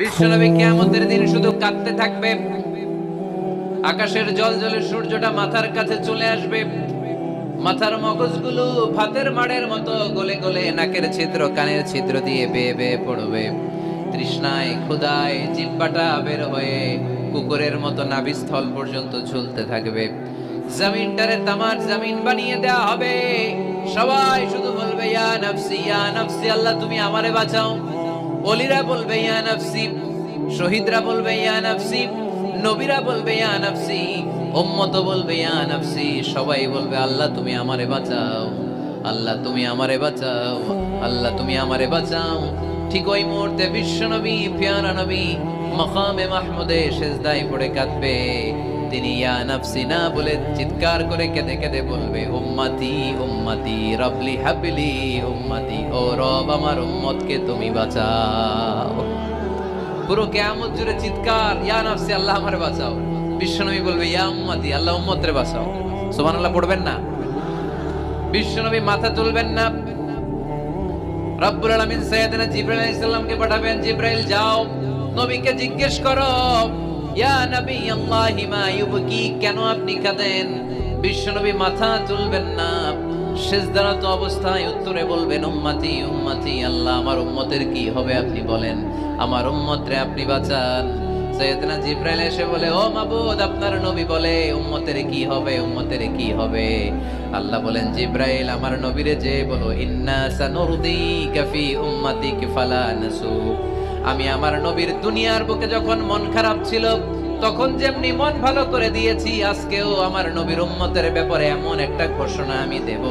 বিশ্বনবী কিয়ামতের দিন শুধু কাঁদতে থাকবে। আকাশের জল জলে সূর্যটা মাথার কাছে চলে আসবে, মাথার মগজগুলো ভাতের মাড়ের মতো গলে গলে নাকের ছিদ্র কানের ছিদ্র দিয়ে বেয়ে বেয়ে পড়বে। তৃষ্ণায় ক্ষুধায় জিহ্বাটা বের হয়ে কুকুরের মতো নাভিস্থল পর্যন্ত ঝুলতে থাকবে। জমিনটারে তামার জমিন বানিয়ে দেয়া হবে। সবাই শুধু বলবে ইয়া নফসি ইয়া নফসি, আল্লাহ তুমি আমারে বাঁচাও। ওলিরা বলবে ইয়া নফসি, শহীদরা বলবে ইয়া নফসি, নবীরা বলবে ইয়া নফসি, উম্মত বলবে ইয়া নফসি। সবাই বলবে আল্লাহ তুমি আমারে বাঁচাও, আল্লাহ তুমি আমারে বাঁচাও, আল্লাহ তুমি আমারে বাঁচাও। ঠিক ওই মুহূর্তে বিশ্বনবী প্যারা নবী মাকামে মাহমুদে সিজদায় পড়ে কাঁদবে। তিনি ইয়া নফসি না বলে চিৎকার করে কেঁদে কেঁদে বলবে উম্মতি উম্মতি রবলি হাবলি উম্মতি, ও রব আমার উম্মতকে তুমি বাঁচাও। পুরো কিয়ামত জুড়ে চিৎকার ইয়া নফসি, আল্লাহ আমারে বাঁচাও। বিশ্বনবী বলবে ইয়া উম্মতি, আল্লাহ উম্মতরে বাঁচাও। সুবহানাল্লাহ পড়বেন না? বিশ্বনবী মাথা তুলবেন না। রব্বুল আলামিন সাইয়েদনা জিবরাইল আলাইহিস সালামকে পাঠাবেন, জিবরাইল যাও নবীকে জিজ্ঞেস করো ইয়া নবী আল্লাহি মা ইউবকি, কেন আপনি কাঁদেন? বিশ্বনবী মাথা তুলবেন না, সিজদারত অবস্থায় উত্তরে বলবেন উম্মতি উম্মতি, আল্লাহ আমার উম্মতের কি হবে আপনি বলেন, আমার উম্মতরে আপনি বাঁচান। সাইয়েদনা জিবরাইল এসে বলে ও মাবুদ, আপনার নবী বলে উম্মতের কি হবে, উম্মতের কি হবে? আল্লাহ বলেন জিবরাইল আমার নবীরে যে বলো ইন্না সানুরদিকা ফি উম্মাতিক ফালা নাসু। আমি আমার নবীর দুনিয়ার বুকে যখন মন খারাপ ছিল তখন যেমনি মন ভালো করে দিয়েছি, আজকেও আমার নবীর উম্মতের ব্যাপারে এমন একটা ঘোষণা আমি দেব,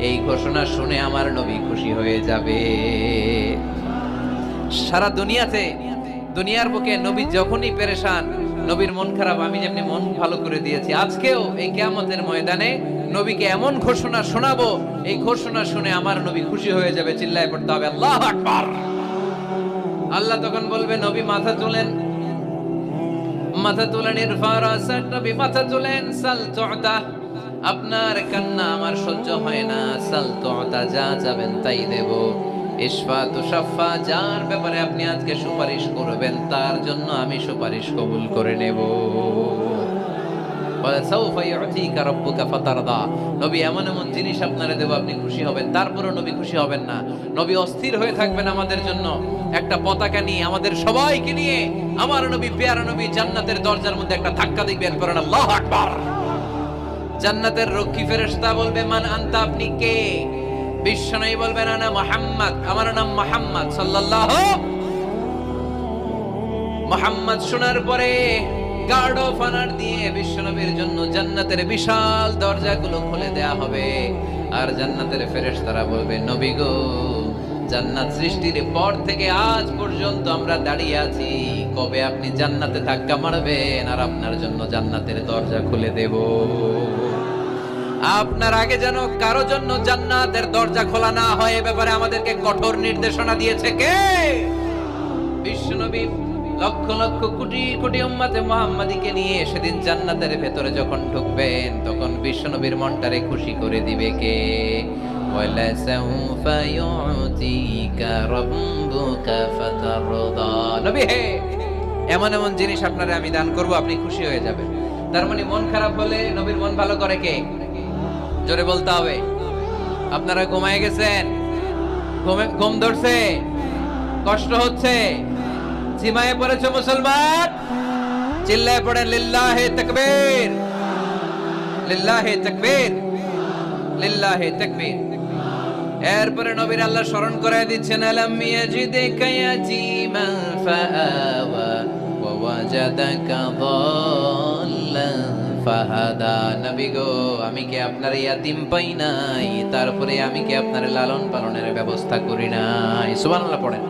এই ঘোষণা শুনে আমার নবী খুশি হয়ে যাবে। সারা দুনিয়াতে দুনিয়ার বুকে নবী যখনই পেরেশান, নবীর মন খারাপ, আমি যেমনি মন ভালো করে দিয়েছি, আজকেও এই কিয়ামতের ময়দানে নবীকে এমন ঘোষণা শোনাবো, এই ঘোষণা শুনে আমার নবী খুশি হয়ে যাবে। চিল্লায় পড়তে হবে আল্লাহু আকবার। আল্লাহ তখন বলবে নবী মাথা তোলেন, মাথা তোলেন, ইরফা রাসাক, নবী মাথা তোলেন, সাল তু'তা, আপনার কান্না আমার সহ্য হয় না, সাল তু'তা, যা চাবেন তাই দেব। ইশফা তুশাফা, যার ব্যাপারে আপনি আজকে সুপারিশ করবেন তার জন্য আমি সুপারিশ কবুল করে নেব। সাউফা ইউতিকা রাব্বুকা ফাতারদা, নবী এমন এমন জিনিস আপনারে দেব আপনি খুশি হবেন। তারপরও নবী খুশি হবেন না, নবী অস্থির হয়ে থাকবেন আমাদের জন্য। একটা পতাকা নিয়ে আমাদের সবাইকে নিয়ে আমার নবী প্যারা নবী জান্নাতের দরজার মধ্যে একটা ধাক্কা দিবেন, করেন আল্লাহু আকবার। জান্নাতের রক্ষী ফেরেশতা বলবে মান আনতা, আপনি কে? বিশ্বনবী বলবেন আনা মুহাম্মদ, আমার নাম মুহাম্মদ সাল্লাল্লাহু। মুহাম্মদ শোনার পরে গার্ড অফ অনার দিয়ে বিশ্বনবীর জন্য জান্নাতের বিশাল দরজাগুলো খুলে দেয়া হবে। আর জান্নাতের ফেরেশতারা বলবে নবী গো, জান্নাত সৃষ্টির পর থেকে আজ পর্যন্ত আমরা দাঁড়িয়ে আছি, কবে আপনি জান্নাতে ধাক্কা মারবেন আর আপনার জন্য জান্নাতের দরজা খুলে দেব। আপনার আগে যেন কারো জন্য জান্নাতের দরজা খোলা না হয়, এ ব্যাপারে আমাদেরকে কঠোর নির্দেশনা দিয়েছে কে? বিশ্বনবী লক্ষ লক্ষ কোটি কোটি উম্মতে মুহাম্মাদীকে নিয়ে সেদিন জান্নাতের ভেতরে যখন ঢুকবেন তখন বিশ্বনবীর মনটারে খুশি করে দিবে কে? ওয়ালা সাউফা ইউতিকা রাব্বুকা ফাতারদা, নবী হে এমন এমন জিনিস আপনারে আমি দান করব, আপনি খুশি হয়ে যাবেন। তার মানে মন খারাপ হলে নবীর মন ভালো করে কে? জোরে বলতে হবে। আপনারা ঘুমায় গেছেন, ঘুম ধরছে, কষ্ট হচ্ছে, জিমায়ে পড়েছে মুসলমান, চিল্লায় পড়েন লিল্লাহে তাকবীর, লিল্লাহে তাকবীর, লিল্লাহে তাকবীর। এরপরে নবীর আল্লাহ স্মরণ করায় দিচ্ছেন আলাম ইয়াজিদিকা ইয়াতীমান ফাআওয়া ওয়া ওয়াজাদাকা দাল্লান ফাহাদা। নবী গো, আমি কি আপনার ইয়াতিম পাই নাই, তারপরে আমি কি আপনার লালন পালনের ব্যবস্থা করি নাই? সুবহানাল্লাহ পড়েন।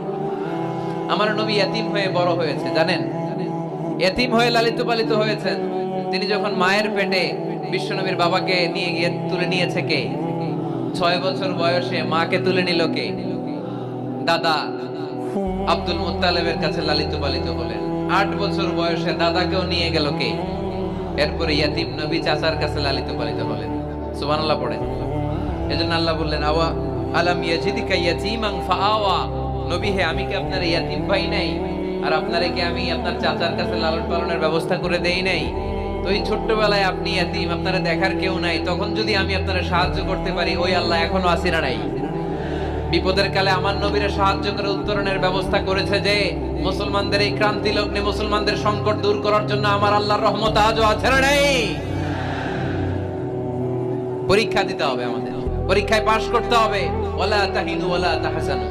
আমার নবী ইয়াতিম হয়ে বড় হয়েছে, জানেন? ইয়াতিম হয়ে লালিত পালিত হয়েছেন। তিনি যখন মায়ের পেটে বিশ্বনবীর বাবাকে নিয়ে গিয়ে তুলে নিয়েছে কে? 6 বছর বয়সে মাকে তুলে নিল কে? দাদা আব্দুল মুত্তালিবের কাছে লালিত পালিত হলেন। 8 বছর বয়সে দাদাকেও নিয়ে গেল কে? এরপরে ইয়াতিম নবী চাচার কাছে লালিত পালিত হলেন। সুবহানাল্লাহ পড়েন। এজন্য আল্লাহ বললেন আওয়া আলাম ইয়াজিদিকা ইয়াতীমান ফাআওয়া, নবী হে আমি কি আপনার ইয়াতিম ভাই নাই? আর আপনারে কি আমি আপনার চাচার কাছে লালন পালনের ব্যবস্থা করে দেই নাই? তো এই ছোট্টবেলায় আপনি এতিম, আপনারা দেখার কেউ নাই, তখন যদি আমি আপনারা সাহায্য করতে পারি, ওই আল্লাহ এখনো আসিরা নাই? বিপদের কালে আমার নবীরা সাহায্য করে উত্তরণের ব্যবস্থা করেছে, যে মুসলমানদের এই ক্রান্তি লগ্নে মুসলমানদের সংকট দূর করার জন্য আমার আল্লাহর রহমত আজও আছে না নাই? পরীক্ষা দিতে হবে, আমাদের পরীক্ষায় পাশ করতে হবে। ওয়ালা তাহিনু ওয়ালা তাহজানু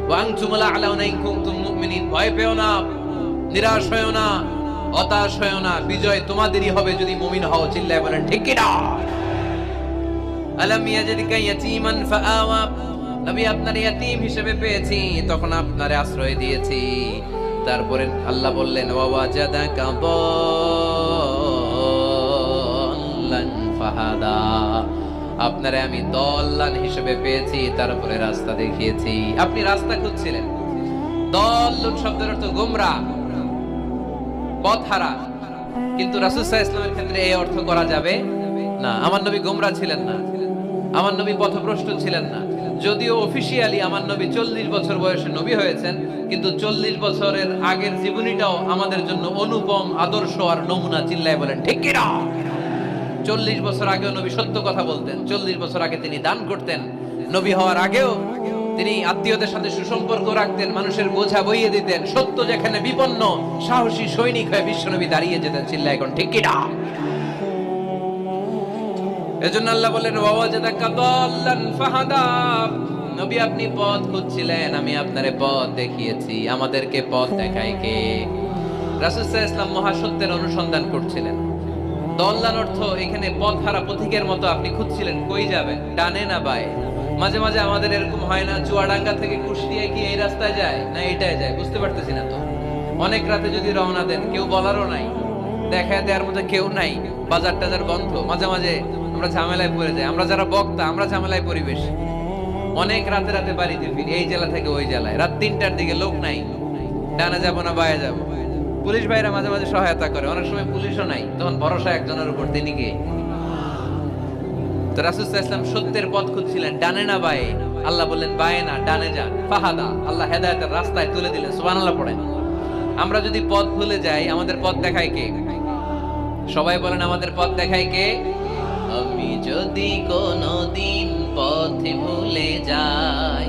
ওয়া আনতুমুল আ'লাউনা ইন কুনতুম মুমিনিন। ভয় পেও না, নিরাশ হয়ো না, হতাশ হয়ো না, বিজয় তোমাদেরই হবে যদি মুমিন হও। চিল্লায় বলেন ঠিক কি না? আলাম ইয়াজিদকা ইয়াতীমান ফাআওয়া, নবী আপনার ইয়াতীম হিসেবে পেয়েছি, তখন আপনারে আশ্রয় দিয়েছি। তারপরে আল্লাহ বললেন ওয়া ওয়াজাদাকা দাল্লান ফাহাদা, আপনারে আমি দল্লান হিসেবে পেয়েছি, তারপরে রাস্তা দেখিয়েছি। আপনি রাস্তা খুঁজছিলেন। দল্লুন শব্দের অর্থ গোমরাহ, পথহারা, কিন্তু রাসূল সাল্লাল্লাহু আলাইহি ওয়াসাল্লামের ক্ষেত্রে এই অর্থ করা যাবে না। আমার নবী গোমরাহ ছিলেন না, আমার নবী পথভ্রষ্ট ছিলেন না। যদিও অফিশিয়ালি আমার নবী 40 বছর বয়সে নবী হয়েছেন, কিন্তু 40 বছরের আগের জীবনীটাও আমাদের জন্য অনুপম আদর্শ আর নমুনা। চিল্লায় বলেন ঠিক কি না? 40 বছর আগেও নবী সত্য কথা বলতেন। 40 বছর আগে তিনি দান করতেন। নবী হওয়ার আগেও তিনি আত্মীয়দের সাথে সুসম্পর্ক রাখতেন, মানুষের বোঝা বইয়ে দিতেন। সত্য যেখানে বিপন্ন, সাহসী সৈনিক হয়ে বিশ্বনবী দাঁড়িয়ে যেতেন। চিল্লায় এখন ঠিক কি না? এজন্য আল্লাহ বলেন ওয়া ওয়াজাদাকা দাল্লান ফাহাদা, নবী আপনি পথ খুঁজছিলেন, আমি আপনারে পথ দেখিয়েছি। আমাদেরকে পথ দেখায় কে? রাসূল সাল্লাল্লাহু আলাইহি ওয়াসাল্লাম মহাসত্যের অনুসন্ধান করছিলেন। দল্লান অর্থ এখানে পথহারা পথিকের মতো আপনি খুঁজছিলেন, কই যাবেন, ডানে না বায়ে। মাঝে মাঝে আমাদের এরকম হয় না, চুয়াডাঙ্গা থেকে কুষ্টিয়া কি এই রাস্তায় যায় না এইটায় যায়, বুঝতে পারতেছি না তো। অনেক রাতে যদি রওনা দেন, কেউ বলারও নাই, দেখা দেওয়ার মতো কেউ নাই, বাজার টাজার বন্ধ, মাঝে মাঝে আমরা ঝামেলায় পড়ে যাই। আমরা যারা বক্তা, আমরা ঝামেলায় পরিবেশ। অনেক রাতে রাতে বাড়িতে ফিরি, এই জেলা থেকে ওই জেলায়, রাত 3টার দিকে, লোক নাই, ডানে যাবো না বায়ে যাবো। পুলিশ ভাইরা মাঝে মাঝে সহায়তা করে, অনেক সময় পুলিশও নাই, তখন ভরসা একজনের উপর, তিনি কে? তো রাসূল সাল্লাল্লাহু আলাইহি ওয়াসাল্লাম সত্যের পথ খুঁজছিলেন, ডানে না বায়ে। আল্লাহ বললেন বায়ে না, ডানে যান। ফাহাদা, আল্লাহ হেদায়েতের রাস্তায় তুলে দিলেন। সুবহানাল্লাহ পড়েন। আমরা যদি পথ ভুলে যাই, আমাদের পথ দেখায় কে? সবাই বলেন আমাদের পথ দেখায় কে? আমি যদি কোনদিন পথে ভুলে যাই,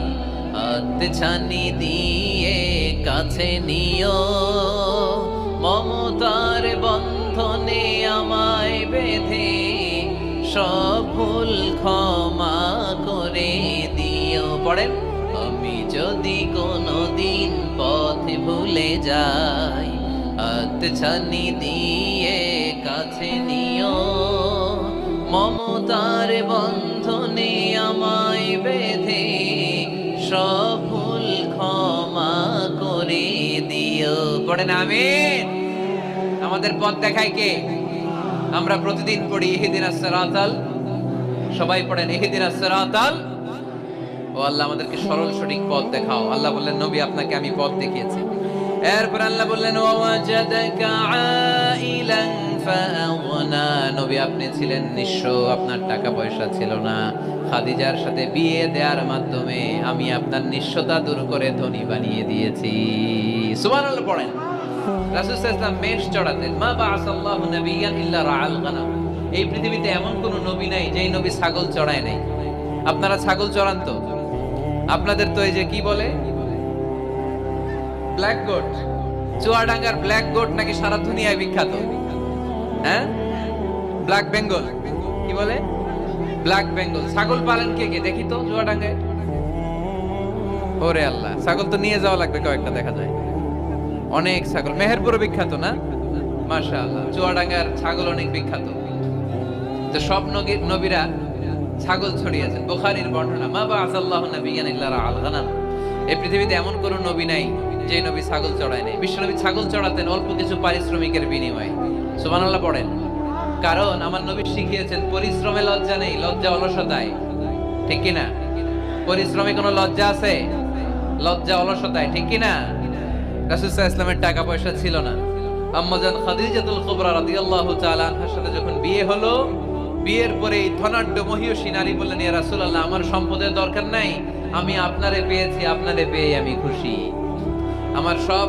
হাত ছানি দিয়ে কাছে নিও, মমতার বন্ধনে আমায় বেঁধে সব ভুল ক্ষমা করে দিও। পড়েন, আমি যদি কোনদিন পথে ভুলে যাই, হাত ছানি দিয়ে কাছে নিও, মমতার বন্ধনে আমায় বেঁধে সব ভুল ক্ষমা করে দিও। পড়েন আমিন। আমাদের পথ দেখায় কে? আমরা প্রতিদিন পড়ি ইহদিনাস সিরাতাল, সবাই পড়েন ইহদিনাস সিরাতাল। ও আল্লাহ আমাদেরকে সরল সঠিক পথ দেখাও। আল্লাহ বললেন নবী আপনাকে আমি পথ দেখিয়েছি। এরপর আল্লাহ বললেন ওয়া ওয়াজাদাকা আইলান ফাআগনা, নবী আপনি ছিলেন নিঃস্ব, আপনার টাকা পয়সা ছিল না। খাদিজার সাথে বিয়ে দেওয়ার মাধ্যমে আমি আপনার নিঃস্বতা দূর করে ধনী বানিয়ে দিয়েছি। সুবহানাল্লাহ পড়েন। রাসূল সাল্লাল্লাহু আলাইহি ওয়াসাল্লাম মেষ চড়াতেন। মা বাআসাল্লাহু নাবিয়্যান ইল্লা রাআল গানাম, এই পৃথিবীতে এমন কোন নবী নাই যেই নবী ছাগল চড়ায় নাই। আপনারা ছাগল চড়ান তো? আপনাদের তো এই যে কি বলে ব্ল্যাক গোট, চুয়াডাঙ্গার ব্ল্যাক গোট নাকি সারা দুনিয়ায় বিখ্যাত। হ্যাঁ, ব্ল্যাক বেঙ্গল, কি বলে ব্ল্যাক বেঙ্গল। ছাগল পালেন কে কে দেখি তো চুয়াডাঙ্গায়? ওরে আল্লাহ, ছাগল তো নিয়ে যাওয়া লাগবে কয়েকটা, দেখা যায় অনেক ছাগল। মেহেরপুরে বিখ্যাত না? মাশাআল্লাহ, চুয়াডাঙ্গার ছাগল অনেক বিখ্যাত। তো সব নবীরা ছাগল ছড়িয়েছেন। বুখারীর বর্ণনা, মা বাআসাল্লাহু নাবিয়্যান ইল্লা রাআল গানাম, এই পৃথিবীতে এমন কোন নবী নাই যে নবী ছাগল চড়ায় নাই। বিশ্বনবী ছাগল চড়াতেন অল্প কিছু পারিশ্রমিকের বিনিময়ে। সুবহানাল্লাহ পড়েন। কারণ আমার নবী শিখিয়েছেন পরিশ্রমে লজ্জা নেই, লজ্জা অলসতায়। ঠিক কি না? পরিশ্রমে কোনো লজ্জা আছে? লজ্জা অলসতায়, ঠিক কি না? রাসূল সাল্লাল্লাহু আলাইহি ওয়াসাল্লামের টাকা পয়সা ছিল না। আম্মা জান খাদিজাতুল কুবরা রাদিয়াল্লাহু তাআলা আনহার সাথে যখন বিয়ে হলো, বিয়ের পরে এই ধনাঢ্য মহিয়সী নারী বললেন, ইয়া রাসূলুল্লাহ, আমার সম্পদের দরকার নাই, আমি আপনারে পেয়েছি, আপনারে পেয়ে আমি খুশি। আমার সব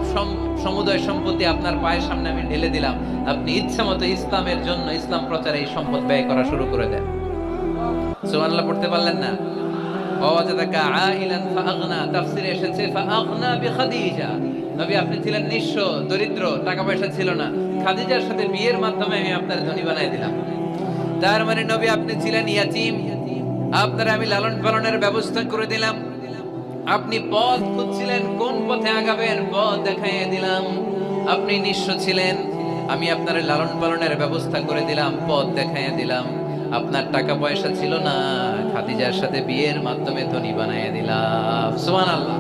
সমুদয় সম্পত্তি আপনার পায়ের সামনে আমি ঢেলে দিলাম, আপনি ইচ্ছা মতো ইসলামের জন্য, ইসলাম প্রচারে এই সম্পদ ব্যয় করা শুরু করে দেন। সুবহানাল্লাহ পড়তে পারলেন না? ওয়াজাদাকা আইলান ফাআগনা, তাফসিরে এসেছে ফাআগনা বিখাদিজা। নবী আপনি ছিলেন নিঃস্ব, দরিদ্র, টাকা পয়সা ছিল না, খাদিজার সাথে বিয়ের মাধ্যমে আমি আপনার ধনী বানাই দিলাম। তার মানে নবী আপনি ছিলেন ইয়াতীম, আপনার আমি লালন পালনের ব্যবস্থা করে দিলাম। আপনি পথ খুঁজছিলেন, কোন পথে আগাবেন, পথ দেখাইয়ে দিলাম। আপনি নিঃস্ব ছিলেন, আমি আপনার লালন পালনের ব্যবস্থা করে দিলাম, পথ দেখাইয়ে দিলাম। আপনার টাকা পয়সা ছিল না, খাদিজার সাথে বিয়ের মাধ্যমে ধনী বানাইয়ে দিলাম। সুবহানাল্লাহ।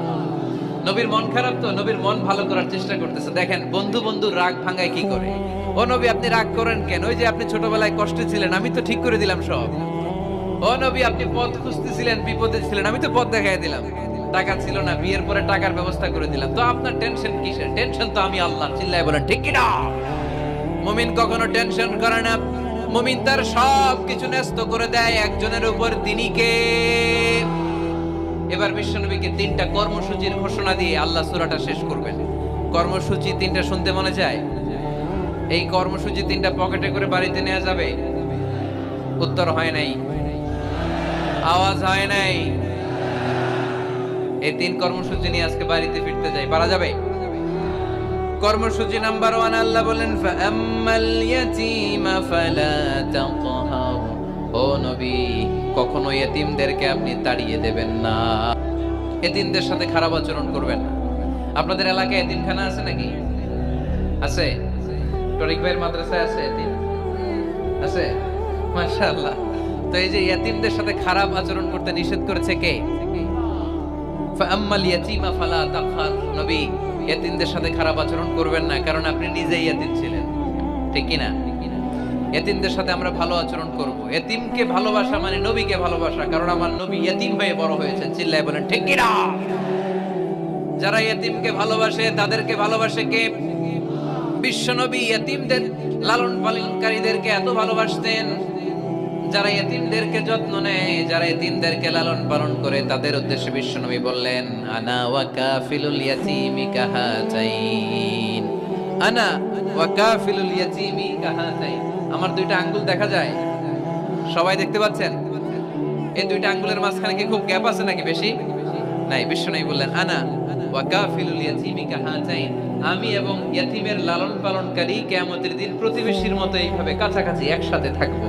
নবীর মন খারাপ তো, নবীর মন ভালো করার চেষ্টা করতেছে। দেখেন বন্ধু বন্ধু রাগ ভাঙায় কি করে। ও নবী আপনি রাগ করেন কেন? ওই যে আপনি ছোটবেলায় কষ্টে ছিলেন, আমি তো ঠিক করে দিলাম সব। ও নবী আপনি পথ খুঁজতেছিলেন, বিপদে ছিলেন, আমি তো পথ দেখাই দিলাম। টাকা ছিল না, বিয়ের পরে টাকার ব্যবস্থা করে দিলাম। তো আপনার টেনশন কিসের? টেনশন তো আমি আল্লাহ। চিল্লায় বলেন ঠিক কি না? মুমিন কখনো টেনশন করে না। মুমিন তার সব কিছু ন্যস্ত করে দেয় একজনের উপর, তিনি কে? এবার বিশ্বনবীকে 3টা কর্মসূচির ঘোষণা দিয়ে আল্লাহ সূরাটা শেষ করবেন। কর্মসূচি 3টা শুনতে মনে যায়? এই কর্মসূচি 3টা পকেটে করে বাড়িতে নেওয়া যাবে? উত্তর হয় নাই, আওয়াজ হয় নাই। এই 3 কর্মসূচি নিয়ে আজকে বাড়িতে ফিরতে যাই, পারা যাবে? কর্মসূচি নাম্বার 1, আল্লাহ বলেন ফাআম্মাল ইয়াতীমা ফালা তাকহার। ও নবী কখনো ইতিমদেরকে আপনি তাড়িয়ে দেবেন না, ইতিমদের সাথে খারাপ আচরণ করবেন না। আপনাদের এলাকায় ইতিমখানা আছে নাকি? আছে? টরিক ভাইয়ের মাদ্রাসায় আছে ইতিম? আছে? মাশাআল্লাহ। তো এই যে ইতিমদের সাথে খারাপ আচরণ করতে নিষেধ করেছে কে? ফাআম্মাল ইয়াতীমা ফালা তাকহার। নবী ইতিমদের সাথে খারাপ আচরণ করবেন না, কারণ আপনি নিজেই ইতিম ছিলেন, ঠিক কি না? ইতিমদের সাথে আমরা ভালো আচরণ করব। ইতিমকে ভালোবাসা মানে নবীকে ভালোবাসা, কারণ আমার নবী ইতিম হয়ে বড় হয়েছেন। চিল্লায় বলেন ঠিক কি না? যারা ইতিমকে ভালোবাসে তাদেরকে ভালোবাসে কে? বিশ্বনবী ইতিমদের লালন পালনকারীদেরকে এত ভালোবাসতেন। যারা ইতিমদেরকে যত্ন নেয়, যারা ইতিমদেরকে লালন পালন করে, তাদের উদ্দেশ্যে বিশ্বনবী বললেন আনা ওয়া কাফিলুল ইয়াতীমি কাহাতাইন। আনা ওয়া কাফিলুল ইয়াতীমি কাহাতাইন। আমার 2টা আঙ্গুল দেখা যায়? সবাই দেখতে পাচ্ছেন? এই 2টা আঙ্গুলের মাঝখানে কি খুব গ্যাপ আছে নাকি বেশি? নাই। বিশ্বনবী বললেন আনা ওয়া কাফিলুল ইয়াতীমি কাহাতাইন। আমি এবং ইতিমের লালন পালনকারী কিয়ামতের দিন প্রতিবেশীর মতো এইভাবে কাছাকাছি একসাথে থাকবো।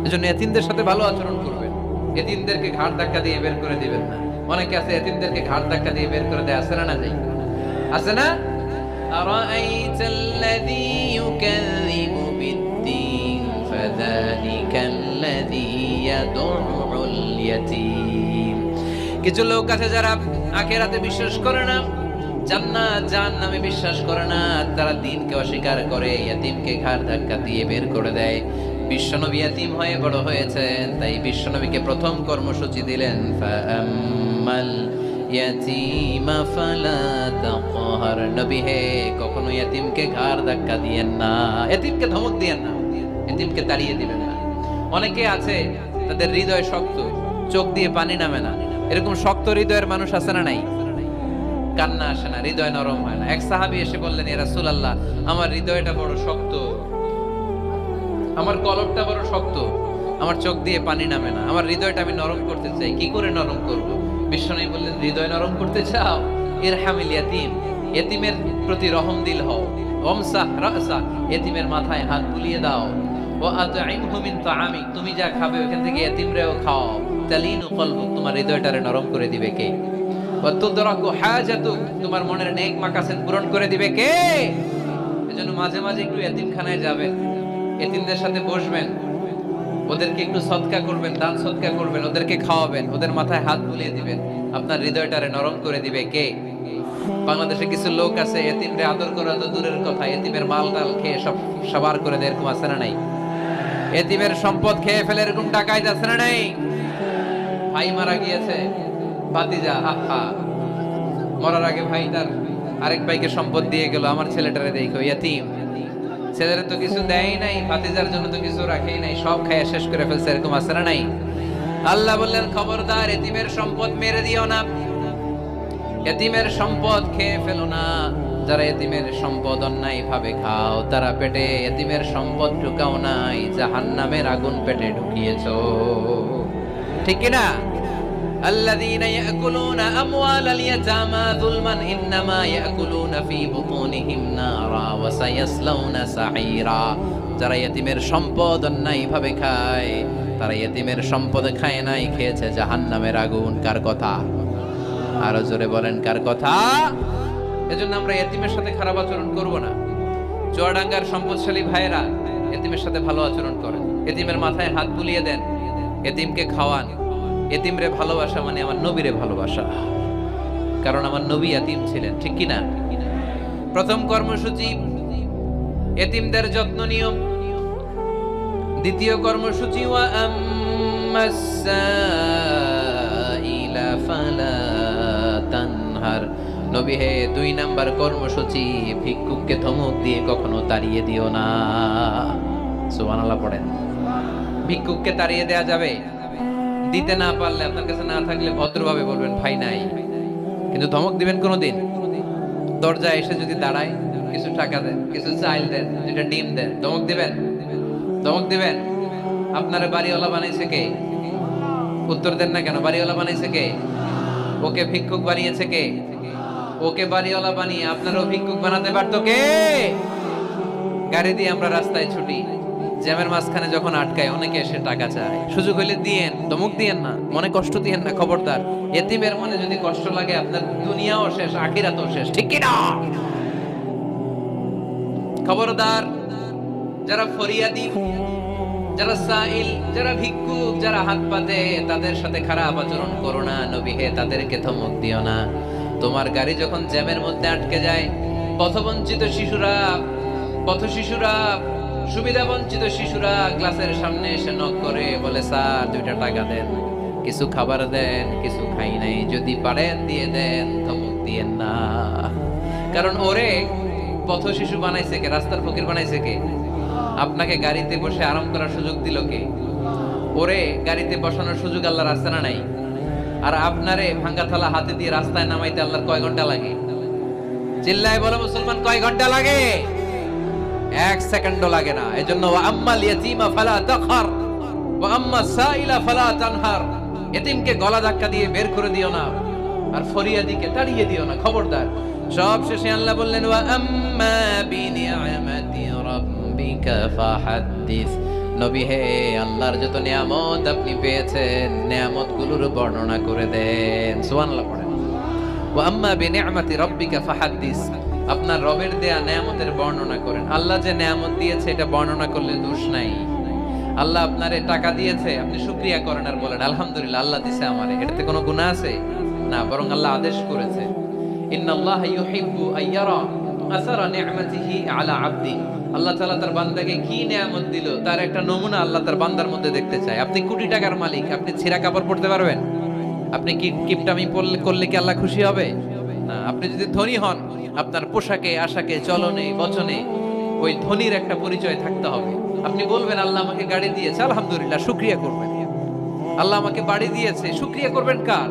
এজন্য ইতিমদের সাথে ভালো আচরণ করবেন। ইতিমদেরকে ঘাড় ধাক্কা দিয়ে বের করে দিবেন না। অনেকে আছে ইতিমদেরকে ঘাড় ধাক্কা দিয়ে বের করে দেয়, আছে না? না যাই আছে না? আরাআইতাল্লাযী ইউকাযযিবু বিদ্দীন ফাযালিকাল্লাযী ইয়াদউল ইয়াতীম। কিছু লোক আছে যারা আখিরাতে বিশ্বাস করে না, জান্নাত জাহান্নামে বিশ্বাস করে না, তারা দ্বীনকে অস্বীকার করে, ইতিমকে ঘাড় ধাক্কা দিয়ে বের করে দেয়। বিশ্বনবী ইতিম হয়ে বড় হয়েছেন, তাই বিশ্বনবীকে প্রথম কর্মসূচি দিলেন ফাআম্মাল ইয়াতীমা ফালা তাকহার। নবী হে কখনো ইতিমকে ঘাড় ধাক্কা দিয়েন না, ইতিমকে ধমক দিয়েন না, ইতিমকে তাড়িয়ে দিবেন না। অনেকে আছে তাদের হৃদয় শক্ত, চোখ দিয়ে পানি নামে না। এরকম শক্ত হৃদয়ের মানুষ আছে না নাই? কান্না আসে না, হৃদয় নরম হয় না। এক সাহাবী এসে বললেন ইয়া রাসূলুল্লাহ, আমার হৃদয়টা বড় শক্ত, আমার কলবটা বড় শক্ত, আমার চোখ দিয়ে পানি নামে না, আমার হৃদয়টা আমি নরম করতে চাই, কি করে নরম করব? বিশ্বনবী বললেন হৃদয় নরম করতে চাও? ইরহামিল ইয়াতীম, ইতিমের প্রতি রহম দিল হও। ওমসাহ রাসা, ইতিমের মাথায় হাত বুলিয়ে দাও। ওয়া আতইমহু মিন তাআমিক, তুমি যা খাবে ওখান থেকে ইতিমরেও খাও। তালিনু কলবুক, তোমার হৃদয়টারে নরম করে দিবে কে? ওয়া তুদরাকু হাজাতুক, তোমার মনের নেক মাকাসেদ পূরণ করে দিবে কে? এজন্য মাঝে মাঝে একটু ইতিমখানায় যাবেন, ইতিমদের সাথে বসবেন, ওদেরকে একটু সদকা করবেন, দান সদকা করবেন, ওদেরকে খাওয়াবেন, ওদের মাথায় হাত বুলিয়ে দিবেন। আপনার হৃদয়টারে নরম করে দিবে কে? বাংলাদেশে কিছু লোক আছে ইতিমরে আদর করা তো দূরের কথা, ইতিমের মাল ডাল খেয়ে সব সবার করে দেয়, এরকম আছে না নাই? ইতিমের সম্পদ খেয়ে ফেলে এরকম ডাকাইত আছে না নাই? ভাই মারা গিয়েছে, ভাতিজা আহা, মরার আগে ভাই তার আরেক ভাইকে সম্পদ দিয়ে গেল, আমার ছেলেটারে দেখো ইতিম, ছেলের তো কিছু দেয় নাই, ভাতিজার জন্য তো কিছু রাখেই নাই, সব খাইয়া শেষ করে ফেলছে, এরকম আছে না নাই? আল্লাহ বললেন খবরদার ইতিমের সম্পদ মেরে দিও না। এতিমের সম্পদ খেয়ে ফেলো না। যারা এতিমের সম্পদ অন্যায় ভাবে খাও, তারা পেটে এতিমের সম্পদ ঢুকাও নাই, জাহান্নামের আগুন পেটে ঢুকিয়েছো। ঠিক কি না? আল্লাযীনা ইয়াকুলুনা আমওয়ালাল ইয়াতামা যুলমান ইন্নামা ইয়াকুলুনা ফী বুতুনিহিম নারা ওয়া সায়াসলাউনা সাঈরা। যারা এতিমের সম্পদ অন্যায় ভাবে খায়, তারা এতিমের সম্পদ খায় নাই, খেয়েছে জাহান্নামের আগুন। কার কথা? আরো জোরে বলেন, কার কথা? এজন্য আমরা এতিমের সাথে খারাপ আচরণ করব না। চুয়াডাঙ্গার সম্পদশালী ভাইয়েরা এতিমের সাথে ভালো আচরণ করেন, এতিমের মাথায় হাত বুলিয়ে দেন, এতিমকে খাওয়ান। এতিমরে ভালোবাসা মানে আমার নবীরে ভালোবাসা, কারণ আমার নবী এতিম ছিলেন। ঠিক কি না? প্রথম কর্মসূচি এতিমদের যত্ন নিও। দ্বিতীয় কর্মসূচি ওয়া আম্মাস সাইলা ফালা তানহার। নবী হে, 2 নাম্বার কর্মসূচি, ভিক্ষুককে ধমক দিয়ে কখনো তাড়িয়ে দিও না। সুবহানাল্লাহ পড়েন। ভিক্ষুককে তাড়িয়ে দেয়া যাবে? দিতে না পারলে, আপনার কাছে না থাকলে ভদ্রভাবে বলবেন ভাই নাই, কিন্তু ধমক দিবেন কোনোদিন? দরজায় এসে যদি দাঁড়ায়, কিছু টাকা দেন, কিছু চাইল দেন, যেটা ডিম দেন, ধমক দিবেন? ধমক দিবেন? আপনারা বাড়িওয়ালা বানাইছে কে? উত্তর দেন না কেন? বাড়িওয়ালা বানাইছে কে? ওকে ভিক্ষুক বানিয়েছে কে? ওকে বাড়িওয়ালা বানিয়ে আপনারও ভিক্ষুক বানাতে পারতো কে? গাড়ি দিয়ে আমরা রাস্তায় ছুটি, জ্যামের মাঝখানে যখন আটকায় অনেকে এসে টাকা চায়, সুযোগ হইলে দিয়েন, ধমক দিয়েন না, মনে কষ্ট দিয়েন না, খবরদার। এতিমের মনে যদি কষ্ট লাগে, আপনার দুনিয়াও শেষ, আখিরাতও শেষ। ঠিক কি না? খবরদার। যারা ফরিয়াদি, যারা সাইল, যারা ভিক্ষুক, যারা হাত পাতে, তাদের সাথে খারাপ আচরণ করো না। নবী হে, তাদেরকে ধমক দিও না। তোমার গাড়ি যখন জ্যামের মধ্যে আটকে যায়, পথবঞ্চিত শিশুরা, সুবিধা বঞ্চিত শিশুরা ক্লাসের সামনে এসে নক করে, বলে স্যার 2টা টাকা দেন, কিছু খাবার দেন, কিছু খাই নাই, যদি পারেন দিয়ে দেন, ধমক দিয়েন না। কারণ ওরে পথ শিশু বানাইছে কে? রাস্তার ফকির বানাইছে কে? আপনাকে গাড়িতে বসে আরাম করার সুযোগ দিল কে? ওরে গাড়িতে বসানোর সুযোগ আল্লাহর আছে না নাই? আর আপনারে ভাঙ্গা থালা হাতে দিয়ে রাস্তায় নামাইতে আল্লাহর কয় ঘন্টা লাগে? চিল্লায় বলো মুসলমান, কয় ঘন্টা লাগে? 1 সেকেন্ডও লাগে না। এজন্য ওয়া আম্মাল ইয়াতীমা ফালা তাকহার ওয়া আম্মাস সাইলা ফালা তানহার। এতিমকে গলা ধাক্কা দিয়ে বের করে দিও না, আর ফরিয়াদিকে তাড়িয়ে দিও না। খবরদার। সব শেষে আল্লাহ বললেন ওয়া আম্মা বিনিআমাতি রাব্বিকা ফাহাদ্দিস। নবী হে, আল্লাহর যত নিয়ামত আপনি পেয়েছেন, নিয়ামতগুলোর বর্ণনা করে দেন। সুবহানাল্লাহ পড়েন। ওয়া আম্মা বিনিআমাতি রাব্বিকা ফাহাদ্দিস। আপনার রবের দেয়া নিয়ামতের বর্ণনা করেন। আল্লাহ যে নিয়ামত দিয়েছে এটা বর্ণনা করলে দোষ নাই। আল্লাহ আপনারে টাকা দিয়েছে, আপনি শুকরিয়া করেন আর বলেন আলহামদুলিল্লাহ, আল্লাহ দিয়েছে আমারে, এটাতে কোনো গুনাহ আছে? না, বরং আল্লাহ আদেশ করেছে, ইন্নাল্লাহা ইউহিব্বু আইয়ারা আসারা নি'মাতিহি আলা আবদি। আল্লাহ তাআলা তার বান্দাকে কি নিয়ামত দিল তার একটা নমুনা আল্লাহ তার বান্দার মধ্যে দেখতে চায়। আপনি কোটি টাকার মালিক, আপনি ছিঁড়া কাপড় পরতে পারবেন? আপনি কি কিপটামি করলে কি আল্লাহ খুশি হবে? না। আপনি যদি ধনী হন, আপনার পোশাকে, আশাকে, চলনে, বচনে ওই ধনীর একটা পরিচয় থাকতে হবে। আপনি বলবেন আল্লাহ আমাকে গাড়ি দিয়েছে, আলহামদুলিল্লাহ, শুকরিয়া করবেন। আল্লাহ আমাকে বাড়ি দিয়েছে, শুকরিয়া করবেন কার?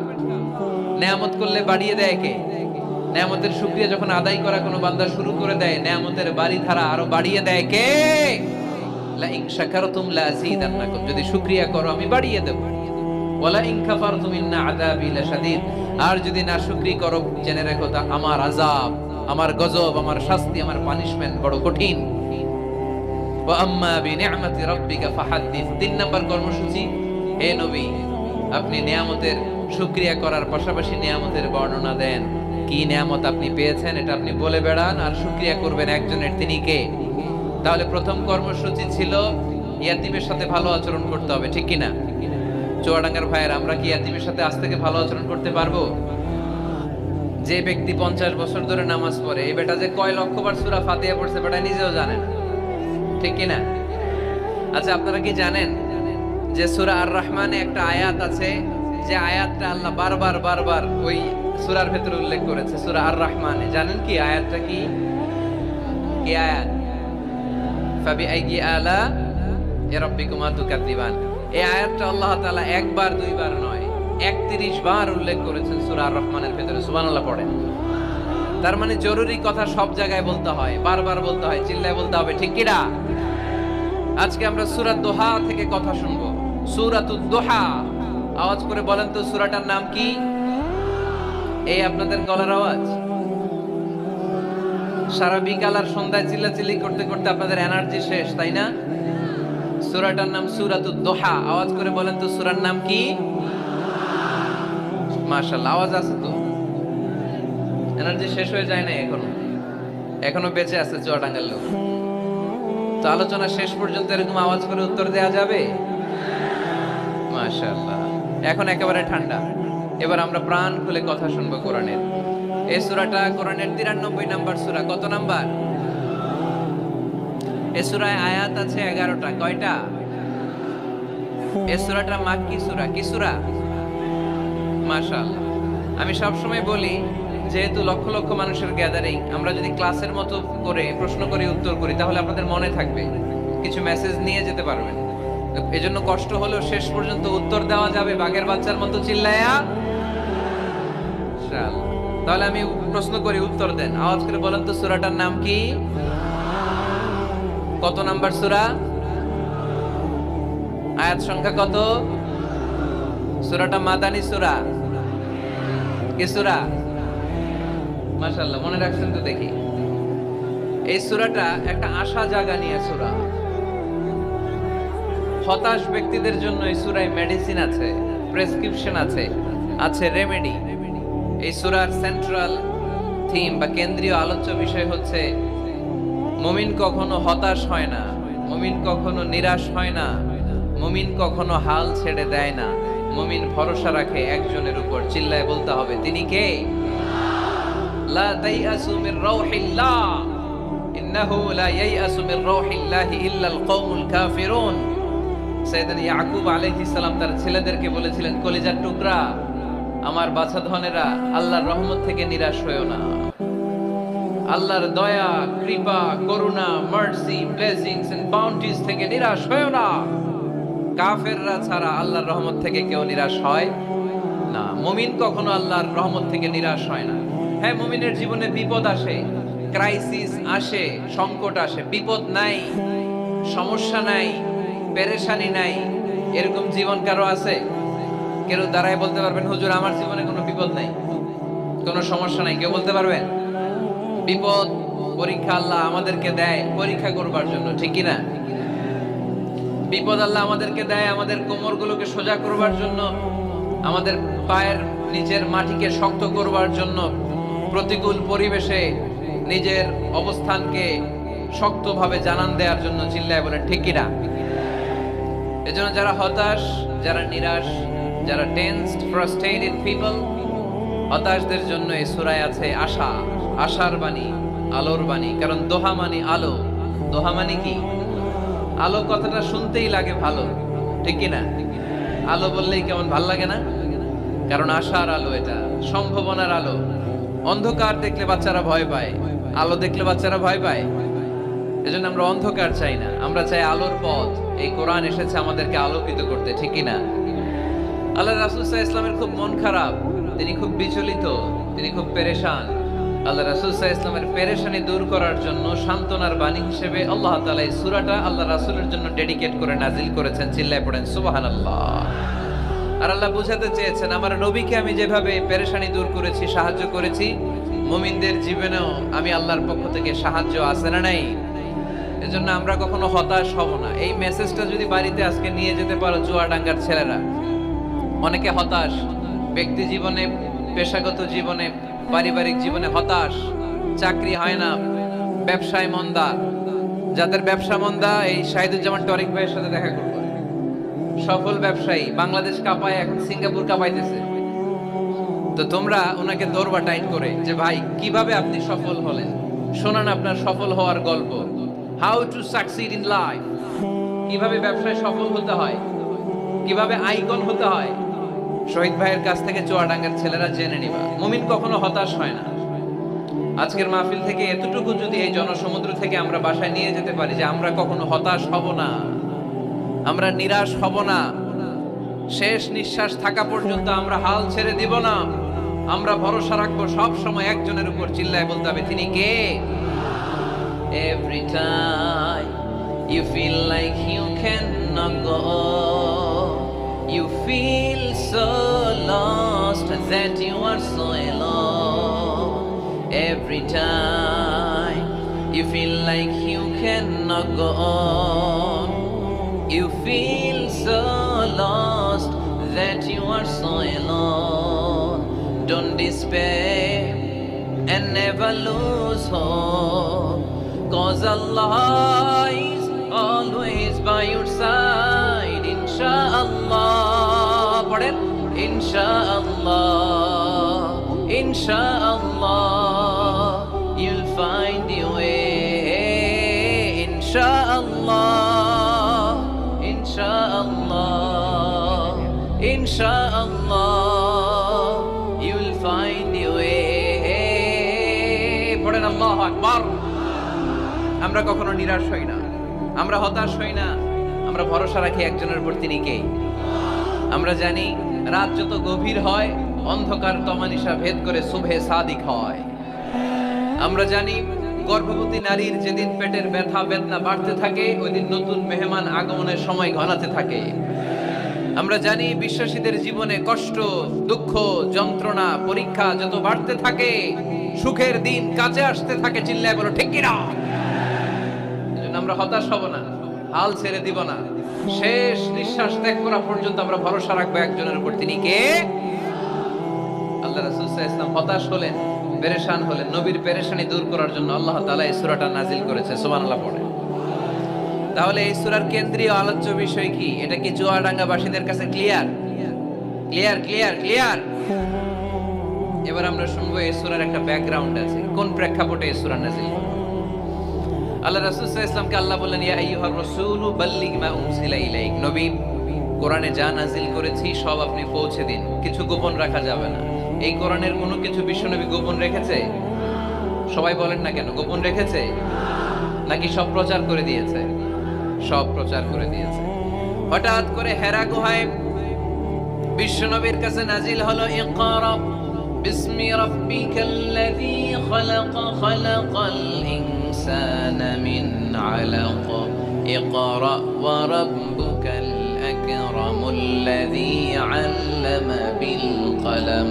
নেয়ামত করলে বাড়িয়ে দেয় কে? নেয়ামতের শুকরিয়া যখন আদায় করা কোনো বান্দা শুরু করে দেয়, নেয়ামতের বাড়ি ধারা আরো বাড়িয়ে দেয় কে? লা ইন শাকারতুম লা আযীদান্নাকুম। যদি শুকরিয়া করো আমি বাড়িয়ে দেব। ওয়ালা ইন কাফারতুম ইন্না আযাবি লাশাদীদ। আর যদি না শুকরিয়া করো, জেনে রাখো তা আমার আযাব, আমার গজব, আমার শাস্তি, আমার পানিশমেন্ট বড় কঠিন। ওয়া আম্মা বিনি'মাতি রাব্বিকা ফাহাদ্দিস। 3 নাম্বার কর্মসূচি, হে নবী, আপনি নিয়ামতের শুকরিয়া করার পাশাপাশি নিয়ামতের বর্ণনা দেন। কি নিয়ামত আপনি পেয়েছেন এটা আপনি বলে বেড়ান, আর শুকরিয়া করবেন একজনের, তিনি কে? তাহলে প্রথম কর্মসূচি ছিল ইয়াতীমের সাথে ভালো আচরণ করতে হবে। ঠিক কি না? চুয়াডাঙ্গার ভাইয়ের, আমরা কি ইয়াতীমের সাথে আজ থেকে ভালো আচরণ করতে পারবো? যে ব্যক্তি 50 বছর ধরে নামাজ পড়ে, এই বেটা যে কয় লক্ষবার সূরা ফাতিহা পড়ছে বেটা নিজেও জানে না। ঠিক কি না? আচ্ছা, আপনারা কি জানেন যে সূরা আর রহমানে একটা আয়াত আছে, যে আয়াতটা আল্লাহ বারবার ওই সূরার ভেতরে উল্লেখ করেছে, সূরা আর রহমানে। জানেন কি আয়াতটা? কি কি আয়াত? ফাবিআইয়ি আলা রাব্বিকুমা তুকাযযিবান। এই আয়াতটা আল্লাহ তাআলা একবার দুইবার নয়, 31 বার উল্লেখ করেছেন সূরা আর রহমানের ভেতরে। সুবহানাল্লাহ পড়েন। তার মানে জরুরি কথা সব জায়গায় বলতে হয়, বারবার বলতে হয়, চিল্লায় বলতে হবে, ঠিক কি না? আজকে আমরা সূরা দোহা থেকে কথা শুনবো। সূরাতুদ দোহা, আওয়াজ করে বলেন তো সূরাটার নাম কি? এই আপনাদের গলার আওয়াজ। সারা বিকাল আর সন্ধ্যায় চিল্লাচিল্লি করতে করতে আপনাদের এনার্জি শেষ, তাই না? সূরাটার নাম সূরাতুদ দোহা। আওয়াজ করে বলেন তো সূরার নাম কি? মাশাআল্লাহ, আওয়াজ আছে তো, এনার্জি শেষ হয়ে যায় না এখনো বেঁচে আছে চুয়াডাঙ্গার লোক। তো আলোচনা শেষ পর্যন্ত এরকম আওয়াজ করে উত্তর দেওয়া যাবে? মাশাআল্লাহ, এখন একেবারে ঠান্ডা। এবার আমরা প্রাণ খুলে কথা শুনবো কোরআনের। এই সূরাটা কোরআনের 93 নাম্বার সূরা। কত নাম্বার? এই সূরায় আয়াত আছে 11টা। কয়টা? এই সূরাটা মাক্কি সূরা। কি সূরা? মাশাআল্লাহ। আমি সব সময় বলি, যেহেতু লক্ষ লক্ষ মানুষের গ্যাদারিং, আমরা যদি ক্লাসের মতো করে প্রশ্ন করি, উত্তর করি, তাহলে আপনাদের মনে থাকবে, কিছু মেসেজ নিয়ে যেতে পারবেন। এজন্য কষ্ট হলেও শেষ পর্যন্ত উত্তর দেওয়া যাবে বাঘের বাচ্চার মতো চিল্লায়া। তাহলে আমি প্রশ্ন করি, উত্তর দেন। আওয়াজ করে বলেন তো সূরাটার নাম কি? কত নাম্বার সূরা? আয়াত সংখ্যা কত? সূরাটা মাদানী সূরা। কি সূরা? মাশাআল্লাহ, মনে রাখছেন তো দেখি। এই সূরাটা একটা আশা জাগা নিয়ে সূরা। হতাশ ব্যক্তিদের জন্য এই সূরায় মেডিসিন আছে, প্রেসক্রিপশন আছে, আছে রেমেডি। এই সূরার সেন্ট্রাল থিম বা কেন্দ্রীয় আলোচ্য বিষয় হচ্ছে মুমিন কখনো হতাশ হয় না, মুমিন কখনো নিরাশ হয় না, মুমিন কখনো হাল ছেড়ে দেয় না, মুমিন ভরসা রাখে একজনের উপর। চিল্লায় বলতে হবে, তিনি কে? লা তাইয়াসু মির রাউহিল্লাহ, ইন্নাহু লা ইয়াইয়াসু মির রাউহিল্লাহি ইল্লাল কওমুল কাফিরুন। সাইয়েদনা ইয়াকুব আলাইহিস সালাম তার ছেলেদেরকে বলেছিলেন, কলিজার টুকরা, আমার বাছাধনেরা, আল্লাহর রহমত থেকে নিরাশ হয়ো না। আল্লাহর দয়া, কৃপা, করুণা, মার্সি, ব্লেসিংস এন্ড বাউন্টিজ থেকে নিরাশ হয়ো না। কাফেররা ছাড়া আল্লাহর রহমত থেকে কেউ নিরাশ হয় না। মুমিন কখনো আল্লাহর রহমত থেকে নিরাশ হয় না। হ্যাঁ, মুমিনের জীবনে বিপদ আসে, ক্রাইসিস আসে, সংকট আসে। বিপদ নাই, সমস্যা নাই, পেরেশানি নাই, এরকম জীবন কারো আছে? কেউ দাঁড়ায় বলতে পারবেন, হুজুর আমার জীবনে কোনো বিপদ নাই, কোনো সমস্যা নাই? কেউ বলতে পারবেন? বিপদ, পরীক্ষা আল্লাহ আমাদেরকে দেয় পরীক্ষা করবার জন্য, ঠিক কি না? বিপদ আল্লাহ আমাদেরকে দেয় আমাদের কোমরগুলোকে সোজা করবার জন্য, আমাদের পায়ের নিচের মাটিকে শক্ত করবার জন্য, প্রতিকূল পরিবেশে নিজের অবস্থানকে শক্তভাবে জানান দেওয়ার জন্য। চিল্লায় বলেন, ঠিক কি না? এজন্য যারা হতাশ, যারা নিরাশ, যারা টেন্সড, ফ্রাস্ট্রেটেড পিপল, হতাশদের জন্য এই সূরায় আছে আশা, আশার বাণী, আলোর বাণী। কারণ দোহা মানে আলো। দোহা মানে কি? আলো কথাটা শুনতেই লাগে ভালো, ঠিক কি না? আলো বললেই কেমন ভাল লাগে না? কারণ আশার আলো, এটা সম্ভাবনার আলো। অন্ধকার দেখলে বাচ্চারা ভয় পায়, আলো দেখলে বাচ্চারা ভয় পায়। এজন্য আমরা অন্ধকার চাই না, আমরা চাই আলোর পথ। এই কোরআন এসেছে আমাদেরকে আলোকিত করতে, ঠিক কি না? আল্লাহ রাসূল সাল্লাল্লাহু আলাইহি ওয়াসাল্লামের খুব মন খারাপ, তিনি খুব বিচলিত, তিনি খুব পেরেশান। আল্লাহ রাসূল সাল্লাল্লাহু আলাইহি ওয়াসাল্লামের পেরেশানি দূর করার জন্য সান্ত্বনার বাণী হিসেবে আল্লাহ তাআলা এই সূরাটা আল্লাহ রাসূলের জন্য ডেডিকেট করে নাজিল করেছেন। চিল্লায় পড়েন সুবহানাল্লাহ। আর আল্লাহ বুঝাতে চেয়েছেন, আমার নবীকে আমি যেভাবে পেরেশানি দূর করেছি, সাহায্য করেছি, মুমিনদের জীবনেও আমি আল্লাহর পক্ষ থেকে সাহায্য আছে না নাই? এজন্য আমরা কখনো হতাশ হব না। এই মেসেজটা যদি বাড়িতে আজকে নিয়ে যেতে পারো চুয়াডাঙ্গার ছেলেরা, অনেকে হতাশ ব্যক্তি জীবনে, পেশাগত জীবনে, পারিবারিক জীবনে হতাশ, চাকরি হয় না, ব্যবসায় মন্দা। যাদের ব্যবসা মন্দা, এই শাহিদুজ্জামান টরিক ভাইয়ের সাথে দেখা করবো। সফল ব্যবসায়ী, বাংলাদেশ কাঁপায়, এখন সিঙ্গাপুর কাঁপাইতেছে। তো তোমরা ওনাকে ধরবা টাইট করে, যে ভাই কিভাবে আপনি সফল হলেন, শোনান আপনার সফল হওয়ার গল্প। How to succeed in life, কিভাবে ব্যবসায় সফল হতে হয়, কিভাবে আইকন হতে হয়। শহীদ ভাইয়ের কাছ থেকে চুয়াডাঙ্গার ছেলেরা জেনে নিবা। মুমিন কখনো হতাশ হয় না। আজকের মাহফিল থেকে এতটুকু যদি এই জনসমুদ্র থেকে আমরা বাসায় নিয়ে যেতে পারি, যে আমরা কখনো হতাশ হব না, আমরা নিরাশ হব না, শেষ নিঃশ্বাস থাকা পর্যন্ত আমরা হাল ছেড়ে দিব না। আমরা ভরসা রাখবো সব সময় একজনের উপর, চিল্লায় বলতে হবে তিনি কে? Every time you feel like you cannot go, you feel so lost that you are so alone. Every time you feel like you cannot go on, you feel so lost that you are so alone. Don't despair and never lose hope, 'cause Allah is always by your side. Inshallah, pardon, inshallah, inshallah, you'll find your way. Inshallah, inshallah, inshallah, you'll find your way. পড়েন আল্লাহু আকবার। আমরা কখনো নিরাশ হই না, আমরা হতাশ হই না, আমরা ভরসা রাখি একজনের উপর, তিনি কে? আমরা জানি রাত যত গভীর হয় অন্ধকার তমানিসা ভেদ করে সুবহে সাদিক হয়। আমরা জানি গর্ভবতী নারীর যেদিন পেটের ব্যথা বেদনা বাড়তে থাকে ওই দিন নতুন মেহমান আগমনের সময় ঘনাতে থাকে। আমরা জানি বিশ্বাসীদের জীবনে কষ্ট, দুঃখ, যন্ত্রণা, পরীক্ষা যত বাড়তে থাকে সুখের দিন কাছে আসতে থাকে। চিল্লায় বলো ঠিক কিনা? এজন্য আমরা হতাশ হব না, হাল ছেড়ে দিব না, শেষ নিঃশ্বাস ত্যাগ করা পর্যন্ত আমরা ভরসা রাখবো একজনের উপর, তিনি কে? আল্লাহ রাসূল সাল্লাল্লাহু আলাইহি ওয়াসাল্লাম হতাশ হলেন, পেরেশান হলেন, নবীর পেরেশানি দূর করার জন্য আল্লাহ তাআলা এই সূরাটা নাজিল করেছে। সুবহানাল্লাহ পড়ে। তাহলে এই সূরার কেন্দ্রীয় আলোচ্য বিষয় কি? এটা কি চুয়াডাঙ্গাবাসীদের কাছে ক্লিয়ার? Clear clear clear. এবার আমরা শুনবো এই সূরার একটা ব্যাকগ্রাউন্ড আছে, কোন প্রেক্ষাপটে এই সূরা নাজিল হলো। আল্লাহ রাসূল সাল্লাল্লাহু আলাইহি ওয়াসাল্লামকে আল্লাহ বললেন, ইয়া আইয়ুহার রাসূলু বাল্লিগ মা উনজিলা ইলাইক। নবী, কোরআনে যা নাজিল করেছি সব আপনি পৌঁছে দিন, কিছু গোপন রাখা যাবে না। এই কোরআনের কোনো কিছু বিশ্বনবী গোপন রেখেছে? সবাই বলেন না কেন, গোপন রেখেছে নাকি সব প্রচার করে দিয়েছে? সব প্রচার করে দিয়েছে। হঠাৎ করে হেরা গুহায় বিশ্বনবীর কাছে নাজিল হলো, ইকরা বিসমি রাব্বিকাল্লাযী খালাক, খালাকাল ইনসানা মিন আলাক, ইকরা ওয়া রাব্বুকাল আকরামুল্লাযী আল্লামা বিল কলম,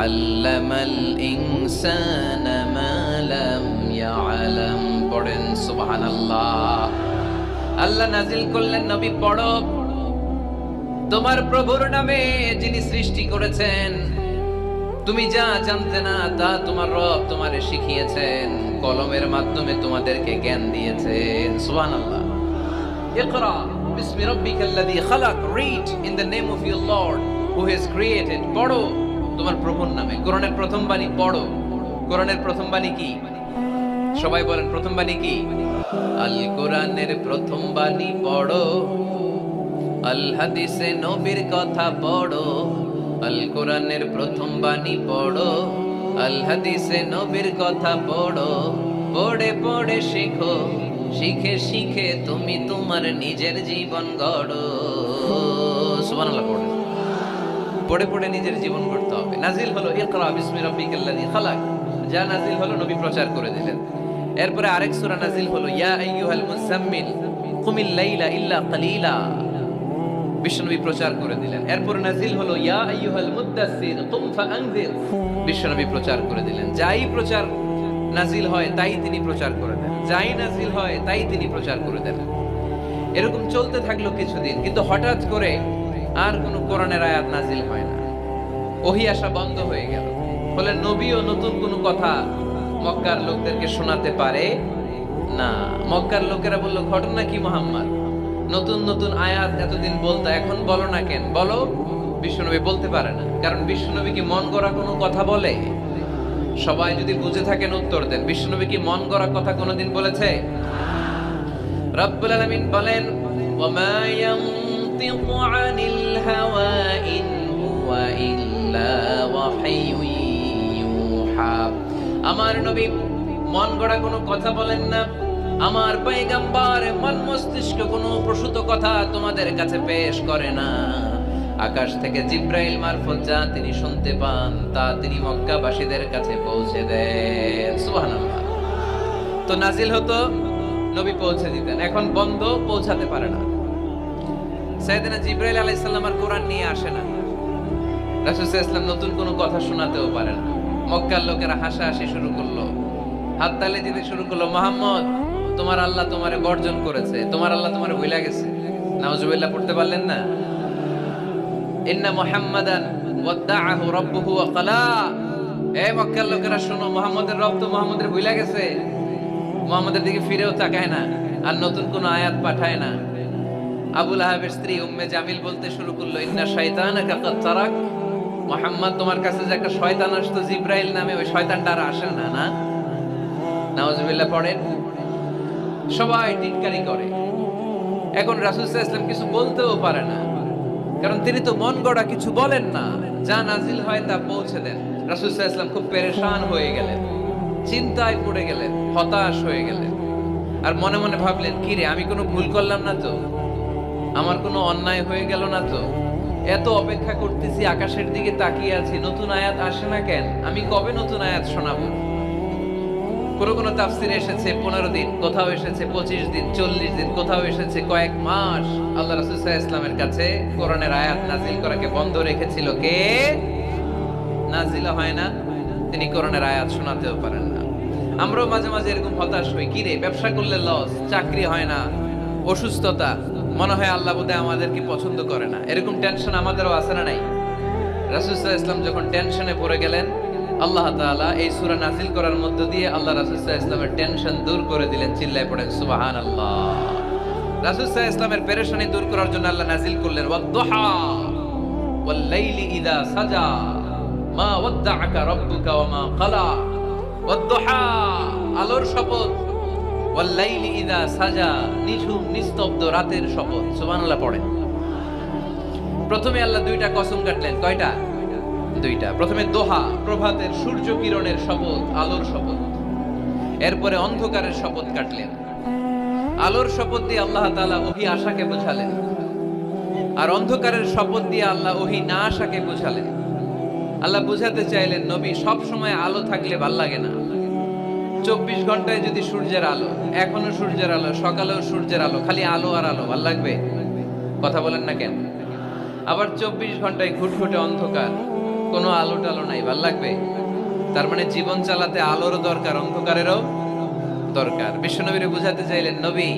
আল্লামাল ইনসানা মা লাম ইয়ালাম। পড়েন সুবহানাল্লাহ। আল্লাহ নাজিল করলেন, নবী পড়ো, তোমার প্রভুর নামে যিনি সৃষ্টি করেছেন, তুমি যা জানতে না তা তোমার রব তোমারে শিখিয়েছেন, কলমের মাধ্যমে তোমাদেরকে জ্ঞান দিয়েছেন। সুবহানাল্লাহ। ইকরা বিসমি রাব্বিকাল্লাযী খালাক, read in the name of your lord who has created. পড়ো তোমার প্রভুর নামে। কোরআনের প্রথম বাণী পড়ো। কোরআনের প্রথম বাণী কি? সবাই বলেন, প্রথম বাণী কি? আল কোরআনের প্রথম বাণী পড়ো, আল হাদিসে নবীর কথা পড়ো। আল কোরআনের প্রথম বাণী পড়ো, আল হাদিসে নবীর কথা পড়ো। পড়ে পড়ে শিখো, শিখে শিখে তুমি তোমার নিজের জীবন গড়ো। সুবহানাল্লাহ। পড়ে পড়ে পড়ে নিজের জীবন গড়তে হবে। নাজিল হলো ইকরা বিসমি রাব্বিকাল্লাযী খালাক, যা নাজিল হলো নবী প্রচার করে দিলেন। এরপরে আরেক সূরা নাজিল হলো, ইয়া আইয়ুহাল মুযাম্মিল কুমিল লাইলা ইল্লা কালিলা, বিশ্বনবী প্রচার করে দিলেন। এরপর নাজিল হলো, ইয়া আইয়ুহাল মুদ্দাসসির কুম ফাআনজির, বিশ্বনবী প্রচার করে দিলেন। যাই প্রচার নাজিল হয় তাই তিনি প্রচার করে দেন, যাই নাজিল হয় তাই তিনি প্রচার করে দেন। এরকম চলতে থাকলো কিছুদিন, কিন্তু হঠাৎ করে আর কোনো কোরআনের আয়াত নাজিল হয় না, ওহী আসা বন্ধ হয়ে গেল। ফলে নবীও নতুন কোনো কথা মক্কার লোকদেরকে শোনাতে পারে না। মক্কার লোকেরা বলল, ঘটনা কি মুহাম্মদ? নতুন নতুন আয়াত এতদিন বলতা, এখন বলো না কেন? বলো। বিশ্বনবী বলতে পারে না, কারণ বিশ্বনবী কি মন গড়া কোনো কথা বলে? সবাই যদি বুঝে থাকেন উত্তর দেন, বিশ্বনবী কি মন গড়া কথা কোনোদিন বলেছে? রব্বুল আলামিন বলেন, ওয়ামা ইয়ানতিকু আনিল হাওয়া ইন হুয়া ইল্লা ওয়াহয়ুন ইউহা। আমার নবী মন গড়া কোনো কথা বলেন না। আমার পয়গম্বর মন মস্তিষ্ক কোনো প্রসূত কথা তোমাদের কাছে পেশ করে না। আকাশ থেকে জিব্রাইল মারফত যা তিনি শুনতে পান তা তিনি মক্কাবাসীদের কাছে পৌঁছে দেন। সুবহানাল্লাহ। তো নাজিল হতো, নবী পৌঁছে দিতেন। এখন বন্ধ, পৌঁছাতে পারে না। সাইয়েদনা জিব্রাইল আলাইহিস সালাম আর কোরআন নিয়ে আসে না। রাসূল সাল্লাল্লাহু আলাইহি ওয়াসাল্লাম নতুন কোনো কথা শোনাতেও পারে না। মক্কার লোকেরা হাসাহাসি শুরু করলো, হাততালি দিতে শুরু করলো। মুহাম্মদ, তোমার আল্লাহ তোমারে বর্জন করেছে, তোমার আল্লাহ তোমারে ভুলে গেছে। নাউজুবিল্লাহ পড়তে পারলেন না? ইন্না মুহাম্মাদান ওয়াদাআহু রাব্বুহু ওয়া ক্বালা। এই মক্কার লোকেরা শোনো, মুহাম্মদের রব তো মুহাম্মদের ভুলে গেছে, মুহাম্মদের দিকে ফিরেও তাকায় না, আর নতুন কোন আয়াত পাঠায় না। আবু লাহাবের স্ত্রী উম্মে জামিল বলতে শুরু করলো, ইন্না শাইতানাকা কাদ তারাক। মুহাম্মদ, তোমার কাছে যে একটা শয়তান আসতো জিব্রাইল নামে, ওই শয়তানটা আর আসে না। না, নাউজুবিল্লাহ পড়েন। সবাই টিটকারি করে। এখন রাসূল সাল্লাল্লাহু আলাইহি ওয়াসাল্লাম কিছু বলতেও পারে না, কারণ তিনি তো মন গড়া কিছু বলেন না, যা নাজিল হয় তা পৌঁছে দেন। রাসূল সাল্লাল্লাহু আলাইহি ওয়াসাল্লাম খুব পেরেশান হয়ে গেলেন, চিন্তায় পড়ে গেলেন, হতাশ হয়ে গেলেন। আর মনে মনে ভাবলেন, কি রে, আমি কোনো ভুল করলাম না তো? আমার কোনো অন্যায় হয়ে গেল না তো? এত অপেক্ষা করতেছি, আকাশের দিকে তাকিয়ে আছি, নতুন আয়াত আসে না কেন? আমি কবে নতুন আয়াত শোনাবো? কোন তাফসিরে এসেছে 15 দিন, কোথাও এসেছে 25 দিন, 40 দিন, কোথাও এসেছে কয়েক মাস। আল্লাহ রাসূল সাল্লাল্লাহু আলাইহি ওয়াসাল্লামের কাছে কোরআনের আয়াত নাজিল করাকে বন্ধ রেখেছিল কে? নাজিল হয় না, তিনি কোরআনের আয়াত শোনাতেও পারেন না। আমরাও মাঝে মাঝে এরকম হতাশ হই, কি রে, ব্যবসা করলে লস, চাকরি হয় না, অসুস্থতা, মনে হয় আল্লাহ বোধহয় আমাদেরকে পছন্দ করে না। এরকম টেনশন আমাদেরও আছে না নাই? রাসূল সাল্লাল্লাহু আলাইহি ওয়াসাল্লাম যখন টেনশনে পড়ে গেলেন, আল্লাহ তাআলা এই সূরা নাজিল করার মধ্য দিয়ে আল্লাহ রাসূল সাল্লাল্লাহু আলাইহি ওয়াসাল্লামের টেনশন দূর করে দিলেন। চিল্লায় পড়েন সুবহানাল্লাহ। রাসূল সাল্লাল্লাহু আলাইহি ওয়াসাল্লামের পেরেশানি দূর করার জন্য আল্লাহ নাজিল করলেন, ওয়াদ-দুহা ওয়াল লাইলি ইযা সাজা মা ওয়াদ্দাআকা রাব্বুকা ওয়া মা ক্বালা। ওয়াদ-দুহা, আলোর শপথ, ওয়াল লাইলি ইযা সাজা, নিঝুম নিস্তব্ধ রাতের শপথ। সুবহানাল্লাহ পড়েন। প্রথমে আল্লাহ দুইটা কসম কাটলেন। কয়টা? দুইটা। প্রথমে দোহা, প্রভাতের সূর্য কিরণের শপথ, আলোর শপথ। এরপরে অন্ধকারের শপথ কাটলেন। আলোর শপথ দিয়ে আল্লাহ তাআলা ওহী আশাকে বোঝালেন, আর অন্ধকারের শপথ দিয়ে আল্লাহ ওহী না আশাকে বোঝালেন। আল্লাহ বুঝাতে চাইলেন, নবী, সব সময় আলো থাকলে ভাল লাগে না। 24 ঘন্টায় যদি সূর্যের আলো, এখনো সূর্যের আলো, সকালেও সূর্যের আলো, খালি আলো আর আলো, ভাল লাগবে? কথা বলেন না কেন? আবার 24 ঘন্টায় ঘুটঘুটে অন্ধকার, কোনো আলো টালো নাই, ভাল লাগবে? তার মানে জীবন চালাতে আলোরও দরকার, অন্ধকারেরও দরকার। বিশ্বনবীরে বুঝাতে চাইলেন, নবী,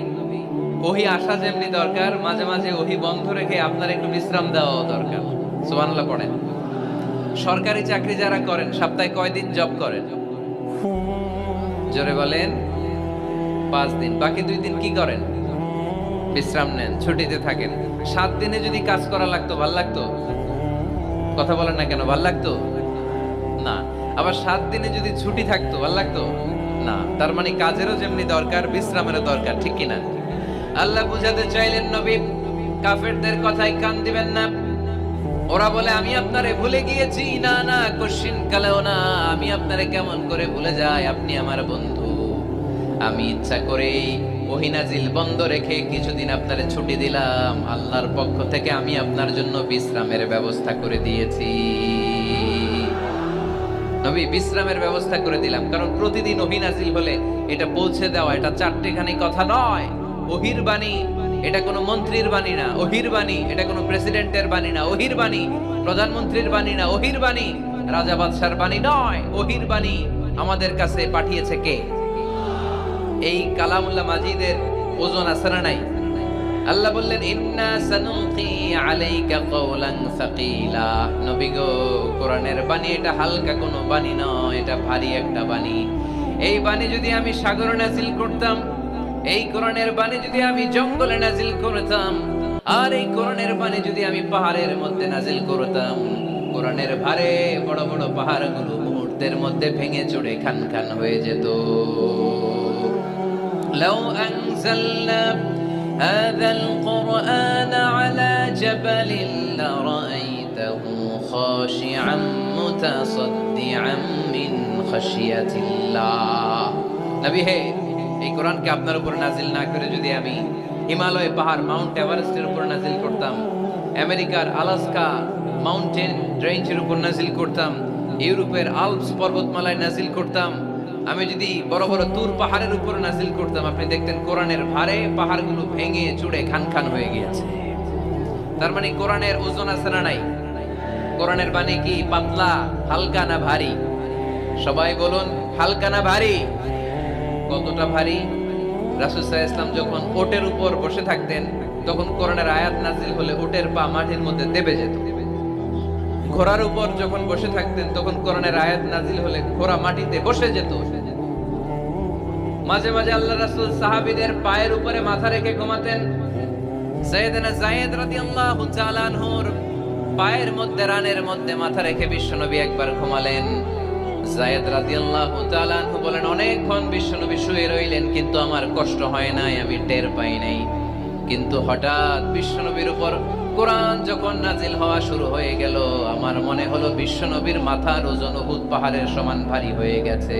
ওহী আসা যেমনি দরকার, মাঝে মাঝে ওহী বন্ধ রেখে আপনার একটু বিশ্রাম দেওয়া দরকার। সুবহানাল্লাহ পড়েন। সরকারি চাকরি যারা করেন, সপ্তাহে কয়দিন জব করেন? জোরে বলেন। 5 দিন। বাকি 2 দিন কি করেন? বিশ্রাম নেন, ছুটিতে থাকেন। 7 দিনে যদি কাজ করা লাগতো, ভাল লাগতো? কথা বলেন না কেন? ভাল লাগতো না। আবার 7 দিনে যদি ছুটি থাকতো, ভাল লাগতো না। তার মানে কাজেরও যেমনি দরকার, বিশ্রামেরও দরকার, ঠিক কিনা? আল্লাহ বুঝাতে চাইলেন, নবী, কাফেরদের কথায় কান দিবেন না। ওরা বলে, আমি আপনারে ভুলে গিয়েছি। না না, কোশ্চিন কালেও না। আমি আপনারে কেমন করে ভুলে যাই? আপনি আমার বন্ধু। আমি ইচ্ছা করেই ওহী নাজিল বন্ধ রেখে কিছুদিন আপনারে ছুটি দিলাম। আল্লাহর পক্ষ থেকে আমি আপনার জন্য বিশ্রামের ব্যবস্থা করে দিয়েছি। নবী, বিশ্রামের ব্যবস্থা করে দিলাম, কারণ প্রতিদিন ওহী নাজিল হলে এটা পৌঁছে দেওয়া, এটা চারটেখানি কথা নয়। ওহীর বাণী, এটা কোনো মন্ত্রীর বাণী না। ওহীর বাণী, এটা কোনো প্রেসিডেন্টের বাণী না। ওহীর বাণী প্রধানমন্ত্রীর বাণী না। ওহীর বাণী রাজা বাদশার বাণী নয়। ওহীর বাণী আমাদের কাছে পাঠিয়েছে কে? এই কালামুল্লাহ মাজিদের ওজন আছে না নাই? আল্লাহ বললেন, ইন্না সানুলকি আলাইকা কওলান সাকিলা। নবী গো, কোরআনের বাণী এটা হালকা কোনো বাণী নয়, এটা ভারী একটা বাণী। এই বাণী যদি আমি সাগরে নাজিল করতাম, এই কোরআনের বাণী যদি আমি জঙ্গলে নাজিল করতাম, আর এই কোরআনের বাণী যদি আমি পাহাড়ের মধ্যে নাজিল করতাম, কোরআনের ভারে বড় বড় পাহাড়গুলো মুহূর্তের মধ্যে ভেঙে চুরে খান খান হয়ে যেত। লাউ আনজালনা হাযাল কুরআন আলা জাবালিন লারাআইতাহু খাশিআন মুতাসাদ্দিআন মিন খাশিয়াতিল্লাহ। নবী হে, এই কোরআনকে আপনার উপর নাজিল না করে যদি আমি হিমালয় পাহাড়, মাউন্ট এভারেস্টের উপর নাজিল করতাম, আমেরিকার আলাস্কা মাউন্টেন রেঞ্জের উপর নাজিল করতাম, ইউরোপের আল্পস পর্বতমালায় নাজিল করতাম, আমি যদি বড় বড় তুর পাহাড়ের উপর নাজিল করতাম, আপনি দেখতেন কোরআনের ভারে পাহাড়গুলো ভেঙে চুড়ে খান খান হয়ে গিয়েছে। তার মানে কোরআনের ওজন আছে না নাই? কোরআনের বাণী কি পাতলা, হালকা না ভারী? সবাই বলুন, হালকা না ভারী? কতটা ভারী? রাসূল সাল্লাল্লাহু আলাইহি ওয়াসাল্লাম যখন ওটের উপর বসে থাকতেন, তখন কোরআনের আয়াত নাজিল হলে ওটের পা মাটির মধ্যে দেবে যেত। ঘোড়ার উপর যখন বসে থাকতেন, তখন কোরআনের আয়াত নাজিল হলে ঘোড়া মাটিতে বসে যেত। মাঝে মাঝে আল্লাহ রাসূল সাহাবীদের পায়ের উপরে মাথা রেখে ঘুমাতেন। সাইয়েদনা যায়েদ রাদিয়াল্লাহু তাআলা আনহুর পায়ের মধ্যে, রানের মধ্যে মাথা রেখে বিশ্বনবী একবার ঘুমালেন। যায়েদ রাদিয়াল্লাহু তাআলা আনহু বলেন, অনেকক্ষণ বিশ্বনবী শুয়ে রইলেন, কিন্তু আমার কষ্ট হয় নাই, আমি টের পাই নাই। কিন্তু হঠাৎ বিশ্বনবীর উপর কোরআন যখন নাজিল হওয়া শুরু হয়ে গেল, আমার মনে হলো বিশ্বনবীর মাথার ওজন উহুদ পাহাড়ের সমান ভারী হয়ে গেছে।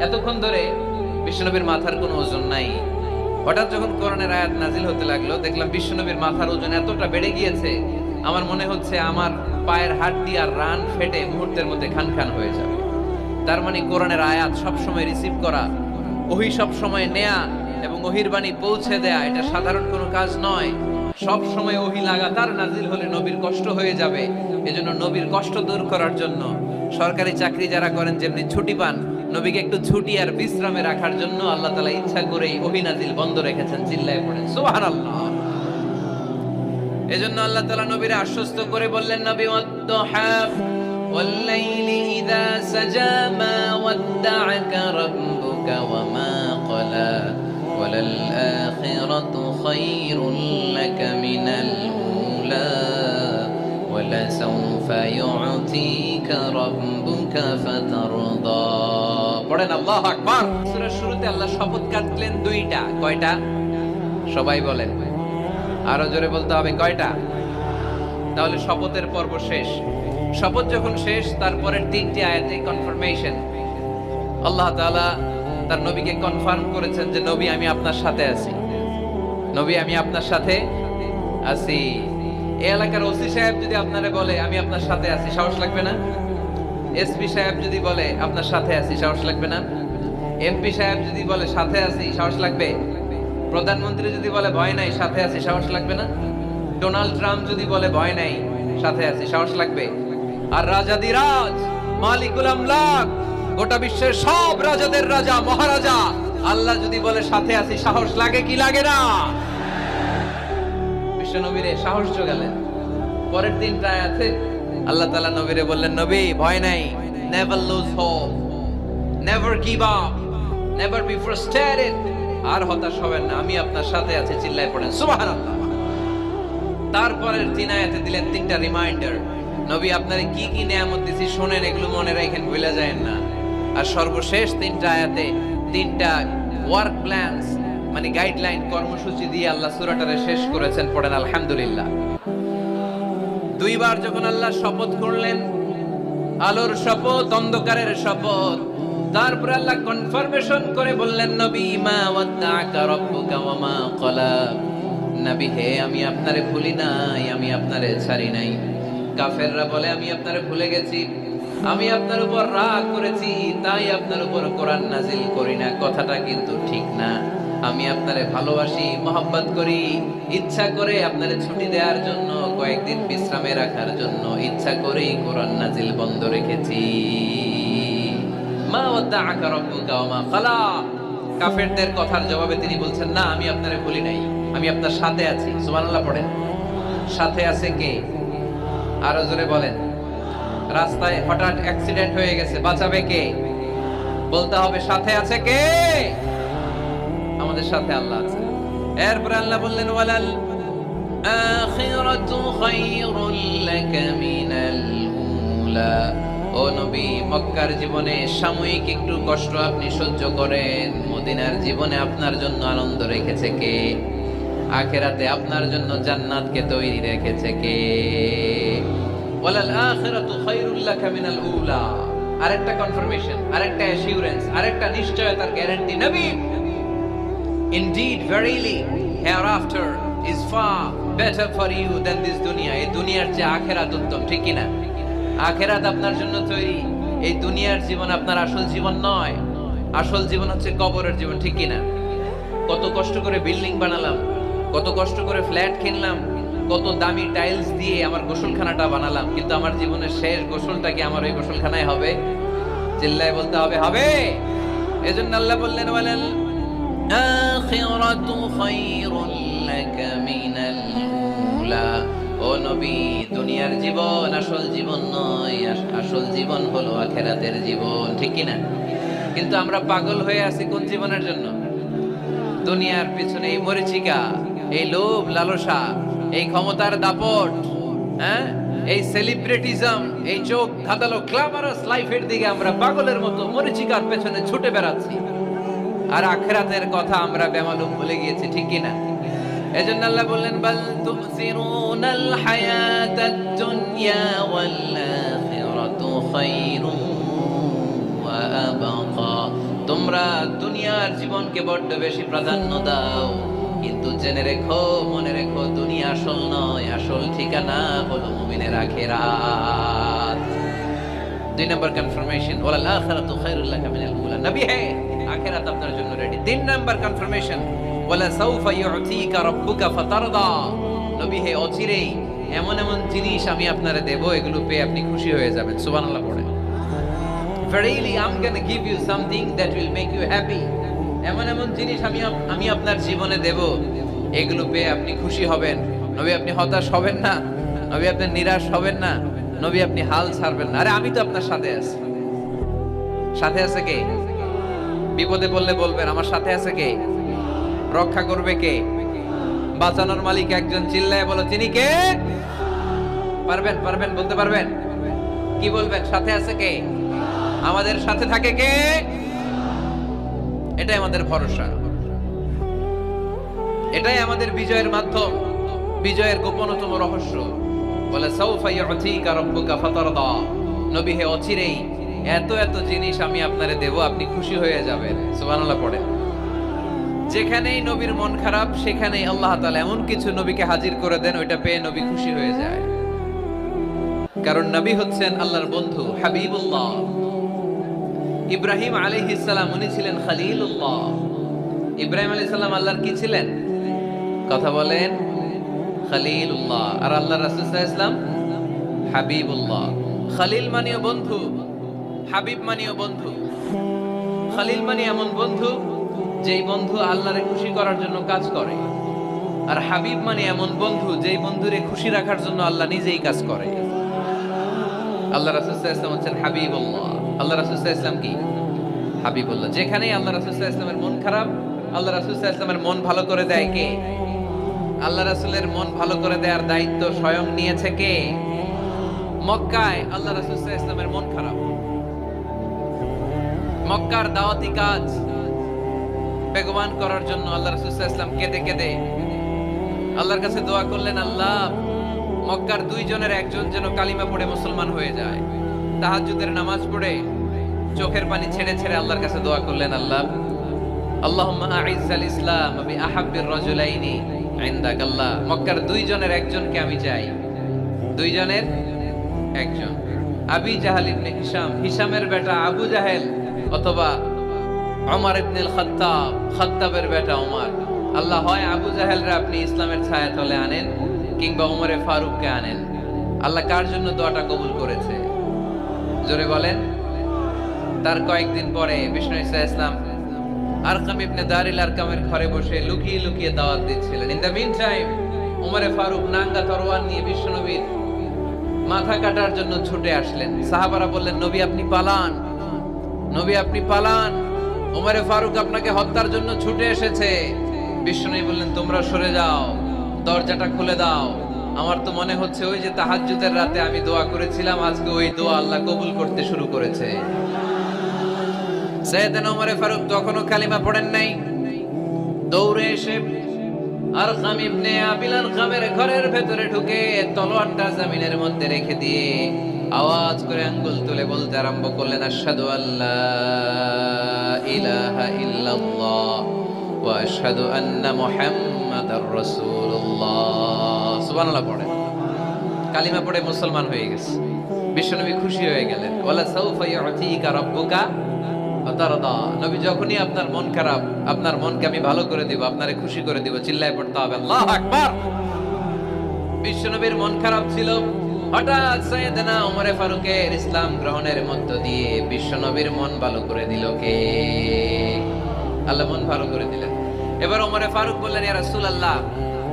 এতক্ষণ ধরে বিশ্বনবীর মাথার কোনো ওজন নাই। হঠাৎ যখন কোরআনের আয়াত নাজিল হতে লাগলো, দেখলাম বিশ্বনবীর মাথার ওজন এতটা বেড়ে গিয়েছে, আমার মনে হচ্ছে আমার পায়ের হাড্ডি আর রান ফেটে মুহূর্তের মধ্যে খান খান হয়ে যাবে। তার মানে কোরআনের আয়াত সবসময় রিসিভ করা, ওহী সবসময় নেয়া এবং ওহীর বাণী পৌঁছে দেয়া, এটা সাধারণ কোনো কাজ নয়। সব সময় ওহী লাগাতার নাজিল হলে নবীর কষ্ট হয়ে যাবে। এজন্য নবীর কষ্ট দূর করার জন্য সরকারি চাকরি যারা করেন, যেমনি ছুটি পান, নবীকে একটু ছুটি আর বিশ্রামে রাখার জন্য আল্লাহ তাআলা ইচ্ছা করেই ওহী নাজিল বন্ধ রেখেছেন। চিল্লায়ে পড়েন সুবহানাল্লাহ। এজন্য আল্লাহ তাআলা নবীরে আশ্বস্ত করে বললেন, নবী ওয়াদ-দুহা ওয়াল-লাইলি ইযা সাজা মা ওয়াদ্দা'আকা রাব্বুকা ওয়া মা ক্বালা ওয়ালাল আখিরাতু খায়রুল লাকা মিনাল উলা ওয়ালা সাওফা ইউ'তিকা রাব্বুকা ফাতারদা। পড়েন আল্লাহু আকবার। সূরার শুরুতে আল্লাহ শপথ কাটলেন দুইটা। কয়টা? সবাই বলেন, আরো জোরে বলতে হবে, কয়টা? তাহলে শপথের পর্ব শেষ। শপথ যখন শেষ, তারপরের তিনটি আয়াতে কনফার্মেশন। আল্লাহ তাআলা তার নবীকে কনফার্ম করেছেন যে, নবী আমি আপনার সাথে আছি, নবী আমি আপনার সাথে আছি। এই এলাকার ওসি সাহেব যদি আপনারে বলে আমি আপনার সাথে আছি, সাহস লাগবে না? এসপি সাহেব যদি বলে আপনার সাথে আছি, সাহস লাগবে না? এমপি সাহেব যদি বলে সাথে আছি, সাহস লাগবে? প্রধানমন্ত্রী যদি বলে ভয় নাই, সাথে আছি, সাহস লাগবে না? ডোনাল্ড ট্রাম্প যদি বলে ভয় নাই, সাথে আছি, সাহস লাগবে? আর রাজাদিরাজ, মালিকুল আমলাক, গোটা বিশ্বের সব রাজাদের রাজা, মহারাজা আল্লাহ যদি বলে সাথে আছি, সাহস লাগে কি লাগে না? বিশ্ব নবীরে সাহস জোগালেন। পরের দিনটা আয়াতে আল্লাহ তাআলা নবীরে বললেন, নবী ভয় নাই, never lose hope, never give up, never be frustrated, আর হতাশ হবেন না, আমি আপনার সাথে আছি। চিল্লায় পড়েন সুবহানাল্লাহ। তারপরের তিন আয়াতে দিলেন তিনটা রিমাইন্ডার, নবী আপনারে কি কি নিয়ামত দিয়েছি শুনেন, এগুলো মনে রাখেন, ভুলে যায়েন না। আর সর্বশেষ তিনটা আয়াতে তিনটা ওয়ার্ক প্ল্যানস, মানে গাইডলাইন, কর্মসূচি দিয়ে আল্লাহ সূরাটারে শেষ করেছেন। পড়েন আলহামদুলিল্লাহ। দুইবার যখন আল্লাহ শপথ করলেন, আলোর শপথ, অন্ধকারের শপথ, তারপরে আল্লাহ কনফার্মেশন করে বললেন, নবী মা ওয়াদ্দা'আকা রাব্বুকা ওয়া মা ক্বালা, নবী হে আমি আপনারে ভুলি নাই, আমি আপনারে ছাড়ি নাই। কাফেররা বলে আমি আপনারে ভুলে গেছি, আমি আপনার উপর রাগ করেছি, তাই আপনার উপর কোরআন নাজিল করি না। কথাটা কিন্তু ঠিক না। আমি আপনারে ভালোবাসি, মহব্বত করি, ইচ্ছা করে আপনারে ছুটি দেওয়ার জন্য, কয়েকদিন বিশ্রামে রাখার জন্য ইচ্ছা করেই কোরআন নাজিল বন্ধ রেখেছি। মা ওয়াদ্দা'আকা রাব্বুকা ওয়া মা ক্বালা। কাফেরদের কথার জবাবে তিনি বলছেন, না আমি আপনারে ভুলি নাই, আমি আপনার সাথে আছি। সুবহানাল্লাহ পড়েন। সাথে আছে কে? আরো জোরে বলেন। রাস্তায় হঠাৎ অ্যাক্সিডেন্ট হয়ে গেছে, বাঁচাবে কে? বলতে হবে সাথে আছে কে? আমাদের সাথে আল্লাহ আছে। এরপর আল্লাহ বললেন, ওয়ালাল আখিরাতু খায়রুল লাকা মিনাল উলা। ও নবী, মক্কার জীবনে সাময়িক একটু কষ্ট আপনি সহ্য করেন, মদিনার জীবনে আপনার জন্য আনন্দ রেখেছে কে? আখিরাতে আপনার জন্য জান্নাতকে তৈরি রেখেছে কে? ওয়ালাল আখিরাতু খায়রুল লাকা মিনাল উলা। আরেকটা কনফার্মেশন, আরেকটা অ্যাসিউরেন্স, আরেকটা নিশ্চয়তার গ্যারান্টি। নবী, indeed verily hereafter is far better for you than this দুনিয়া। এই দুনিয়ার চেয়ে আখিরাত উত্তম, ঠিক কি না? আখিরাত আপনার জন্য তৈরি, এই দুনিয়ার জীবন আপনার আসল জীবন নয়। আসল জীবন হচ্ছে কবরের জীবন, ঠিক কি না? কত কষ্ট করে বিল্ডিং বানালাম, কত কষ্ট করে ফ্ল্যাট কিনলাম, কত দামি টাইলস দিয়ে আমার গোসলখানাটা বানালাম, কিন্তু আমার জীবনের শেষ গোসলটা কি আমার ওই গোসলখানায় হবে? চিল্লায় বলতে হবে, হবে। এজন্য আল্লাহ বললেন, ওয়ালাল আখিরাতু খায়রুল লাকা মিনাল উলা। ও নবী, দুনিয়ার জীবন আসল জীবন নয়, আসল জীবন হলো আখিরাতের জীবন, ঠিক কি না? কিন্তু আমরা পাগল হয়ে আছি কোন জীবনের জন্য? দুনিয়ার পিছনে এই মরিচিকা, এই লোভ লালসা, এই ক্ষমতার দাপট, হ্যাঁ, এই সেলিব্রিটিজম, এই চোখ ধাঁধালো গ্ল্যামারাস লাইফের দিকে আমরা পাগলের মতো মরিচিকার পেছনে ছুটে বেড়াচ্ছি, আর আখিরাতের কথা আমরা বেমালুম ভুলে গিয়েছি, ঠিক কি না? এজন্য আল্লাহ বললেন, বাল তুসিরুনাল হায়াতাদ দুনিয়া ওয়াল আখিরাতু খায়রুন ওয়া আবকা। তোমরা দুনিয়ার জীবনকে বড্ড বেশি প্রাধান্য দাও, কিন্তু জেনে রেখো, মনে রেখো, দুনিয়া আসল নয়, আসল ঠিকানা হলো মুমিনের আখিরাত। 2 নম্বর কনফার্মেশন, ওয়াল আখিরাতু খায়রুল লাকা মিনাল উলা। নবী হে, আখিরাত আপনার জন্য রেডি। 3 নম্বর কনফার্মেশন, ওয়ালা সাউফা ইউতিকা রাব্বুকা ফাতারদা। নবী হে, অচিরেই এমন এমন জিনিস আমি আপনারে দেব, এগুলো পেয়ে আপনি খুশি হয়ে যাবেন। সুবহানাল্লাহ পড়ে। Verily, I'm going to give you something that will make you happy. এমন এমন জিনিস আমি আপনার জীবনে দেব, এগুলো পেয়ে আপনি খুশি হবেন। নবী, আপনি হতাশ হবেন না, নবী আপনি নিরাশ হবেন না, নবী আপনি হাল ছাড়বেন না। আরে আমি তো আপনার সাথে আছি। সাথে আছে কে? বিপদে পড়লে বলবেন, আমার সাথে আছে কে? রক্ষা করবে কে? বাঁচানোর মালিক একজন। চিল্লায় বলো, তিনি কে? পারবেন, পারবেন, বলতে পারবেন? কি বলবেন? সাথে আছে কে? আমাদের সাথে থাকে কে? এটাই আমাদের ভরসা, এটাই আমাদের বিজয়ের মাধ্যম, বিজয়ের গোপনতম রহস্য। বলে সাউফা ইউতিকা রাব্বুকা ফাতারদা। নবী হে, অচিরেই এত এত জিনিস আমি আপনারে দেব, আপনি খুশি হয়ে যাবেন। সুবহানাল্লাহ পড়ে। যেখানেই নবীর মন খারাপ, সেখানেই আল্লাহ তাআলা এমন কিছু নবীকে হাজির করে দেন, ওইটা পেয়ে নবী খুশি হয়ে যায়। কারণ নবী হচ্ছেন আল্লাহর বন্ধু, হাবিবুল্লাহ। ইব্রাহিম আলাইহিস সালাম, উনি ছিলেন খলিলুল্লাহ। ইব্রাহিম আলাইহিস সালাম আল্লাহর কি ছিলেন? কথা বলেন, খলিলুল্লাহ। আর আল্লাহর রাসূল সাল্লাল্লাহু আলাইহি ওয়াসাল্লাম হাবিবুল্লাহ। খলিল মানেও বন্ধু, হাবিব মানেও বন্ধু। খলিল মানে এমন বন্ধু যেই বন্ধু আল্লাহরে খুশি করার জন্য কাজ করে, আর হাবিব মানে এমন বন্ধু যেই বন্ধুরে খুশি রাখার জন্য আল্লাহ নিজেই কাজ করে। আল্লাহ রাসূল সাল্লাল্লাহু আলাইহি ওয়াসাল্লাম হচ্ছেন হাবিবুল্লাহ। আল্লাহ রাসূল সাল্লাল্লাহু আলাইহি ওয়াসাল্লাম কি? হাবিবুল্লাহ। যেখানেই আল্লাহ রাসূল সাল্লাল্লাহু আলাইহি ওয়াসাল্লামের মন খারাপ, আল্লাহ রাসূল সাল্লাল্লাহু আলাইহি ওয়াসাল্লামের মন ভালো করে দেয় কে? আল্লাহ রাসূলের মন ভালো করে দেওয়ার দায়িত্ব স্বয়ং নিয়েছে কে? মক্কায় আল্লাহ রাসূল সাল্লাল্লাহু আলাইহি ওয়াসাল্লামের মন খারাপ। মক্কার দাওয়াতি কাজ বেগবান করার জন্য আল্লাহ রাসূল সাল্লাল্লাহু আলাইহি ওয়াসাল্লাম কেঁদে কেঁদে আল্লাহর কাছে দোয়া করলেন, আল্লাহ, মক্কার 2 জনের একজন যেন কালিমা পড়ে মুসলমান হয়ে যায়। তাহাজ্জুদের নামাজ পড়ে চোখের পানি ছেড়ে ছেড়ে আল্লাহর কাছে দোয়া করলেন, আল্লাহ, আল্লাহুম্মা আইজ্জাল ইসলাম বি আহাব্বির রাজুলাইনি ইনদাক। আল্লাহ, মক্কার 2 জনের একজনকে আমি চাই। 2 জনের একজন, আবি জাহাল ইবনে হিশাম, হিশামের বেটা আবু জাহেল, অথবা ওমর ইবনে খাত্তাব, খাত্তাবের বেটা ওমর। আল্লাহ, হয় আবু জাহেলরা আপনি ইসলামের ছায়াতলে আনেন, কিংবা ওমরে ফারুককে আনেন। আল্লাহ কার জন্য দোয়াটা কবুল করেছে? জোরে বলেন। তার কয়েকদিন পরে বিষ্ণু ঈসা ইসলাম আরকাম ইবনে দারিল আরকামের ঘরে বসে লুকিয়ে লুকিয়ে দাওয়াত দিচ্ছিলেন। ইন দ্য মিন টাইম ওমরে ফারুক নাঙ্গা তরোয়ার নিয়ে বিশ্বনবীর মাথা কাটার জন্য ছুটে আসলেন। সাহাবারা বললেন, নবী আপনি পালান, নবী আপনি পালান, ওমরে ফারুক আপনাকে হত্যার জন্য ছুটে এসেছে। বিশ্বনবী বললেন, তোমরা সরে যাও, দরজাটা খুলে দাও। আমার তো মনে হচ্ছে ওই যে তাহাজ্জুদের রাতে আমি দোয়া করেছিলাম, আজকে ওই দোয়া আল্লাহ কবুল করতে শুরু করেছে। সাইয়েদনা ওমরে ফারুক তখনও কালিমা পড়েন নাই। দৌড়ে এসে আরকাম ইবনে আবিল আরকামের ঘরের ভেতরে ঢুকে তলোয়ারটা জমিনের মধ্যে রেখে দিয়ে আওয়াজ করে আঙ্গুল তুলে বলতে আরম্ভ করলেন, আশহাদু আল্লা ইলাহা ইল্লাল্লাহ ওয়া আশহাদু আন্না মুহাম্মাদার রাসূলুল্লাহ। সুবহানাল্লাহ পড়ে কালিমা পড়ে মুসলমান হয়ে গেছে। বিশ্বনবী খুশি হয়ে গেলেন। ওয়ালা সাউফা ইউতিকা রাব্বুকা ফাতারদা। নবী যখনই আপনার মন খারাপ, আপনার মনকে আমি ভালো করে দিব, আপনারে খুশি করে দিব, চিল্লায় পড়তে হবে আল্লাহু আকবার। বিশ্বনবীর মন খারাপ ছিল। হঠাৎ সাইয়েদনা ওমর ফারুকের ইসলাম গ্রহণের মধ্য দিয়ে বিশ্বনবীর মন ভালো করে দিল কে? আল্লাহ মন ভালো করে দিলেন। এবার ওমর ফারুক বললেন, ইয়া রাসূলুল্লাহ,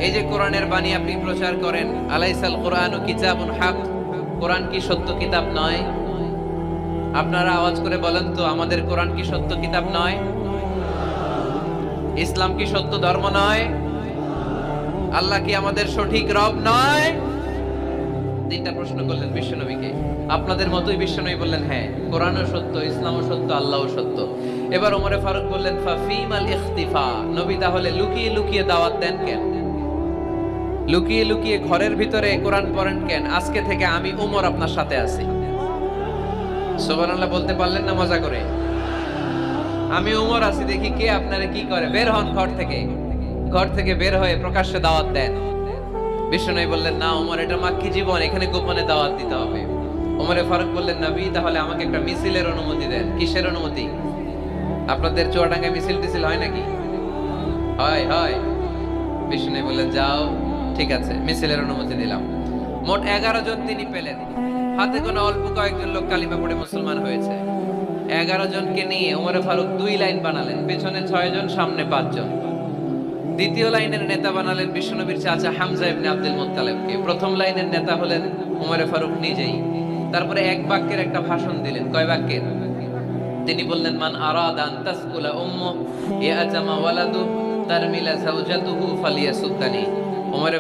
এই যে কোরআনের বাণী আপনি প্রচার করেন, আলাইসাল কোরআনু কিতাবুন হক, কোরআন কি সত্য কিতাব নয়? আপনারা আওয়াজ করে বলেন তো, আমাদের কোরআন কি সত্য কিতাব নয়? ইসলাম কি সত্য ধর্ম নয়? আল্লাহ কি আমাদের সঠিক রব নয়? তিনটা প্রশ্ন করলেন বিশ্বনবীকে। আপনাদের মতোই বিশ্বনবী বললেন, হ্যাঁ, কোরআনও সত্য, ইসলামও সত্য, আল্লাহও সত্য। এবার ওমরে ফারুক বললেন, ফাফিমাল ইখতিফা, নবী তাহলে লুকিয়ে লুকিয়ে দাওয়াত দেন কেন? লুকিয়ে লুকিয়ে ঘরের ভিতরে কোরআন পড়েন কেন? আজকে থেকে আমি উমর আপনার সাথে আছি। সুবহানাল্লাহ বলতে পারলেন না মজা করে? আমি উমর আছি, দেখি কে আপনারে কি করে। বের হন ঘর থেকে। ঘর থেকে বের হয়ে প্রকাশ্যে দাওয়াত দেন। বিশ্বনবী বললেন, না উমর, এটা মাক্কি জীবন, এখানে গোপনে দাওয়াত দিতে হবে। ওমরে ফারুক বললেন, নবী তাহলে আমাকে একটা মিছিলের অনুমতি দেন। কিসের অনুমতি? আপনাদের চুয়াডাঙ্গায় মিছিল টিছিল হয় নাকি? হয় হয়। বিশ্বনবী বললেন, যাও, ঠিক আছে, মিছিলের অনুমতি দিলাম। মোট 11 জন তিনি পেলেন। হাতে গোনা অল্প কয়েকজন লোক কালিমা পড়ে মুসলমান হয়েছে। 11 জনকে নিয়ে ওমরে ফারুক 2 লাইন বানালেন, পেছনে 6 জন, সামনে 5 জন। দ্বিতীয় লাইনের নেতা বানালেন বিশ্বনবীর চাচা হামজা ইবনে আব্দুল মুত্তালিবকে। প্রথম লাইনের নেতা হলেন ওমরে ফারুক নিজেই। তারপরে এক বাক্যের একটা ভাষণ দিলেন। কয় বাক্যের? তিনি বললেন, মান আরাদা আন তাসকুলা উম্মু ইয়াতামা ওয়ালাদু তারমিলা যাওজাতুহু ফালিয়াসুদ্দানি। ওমরে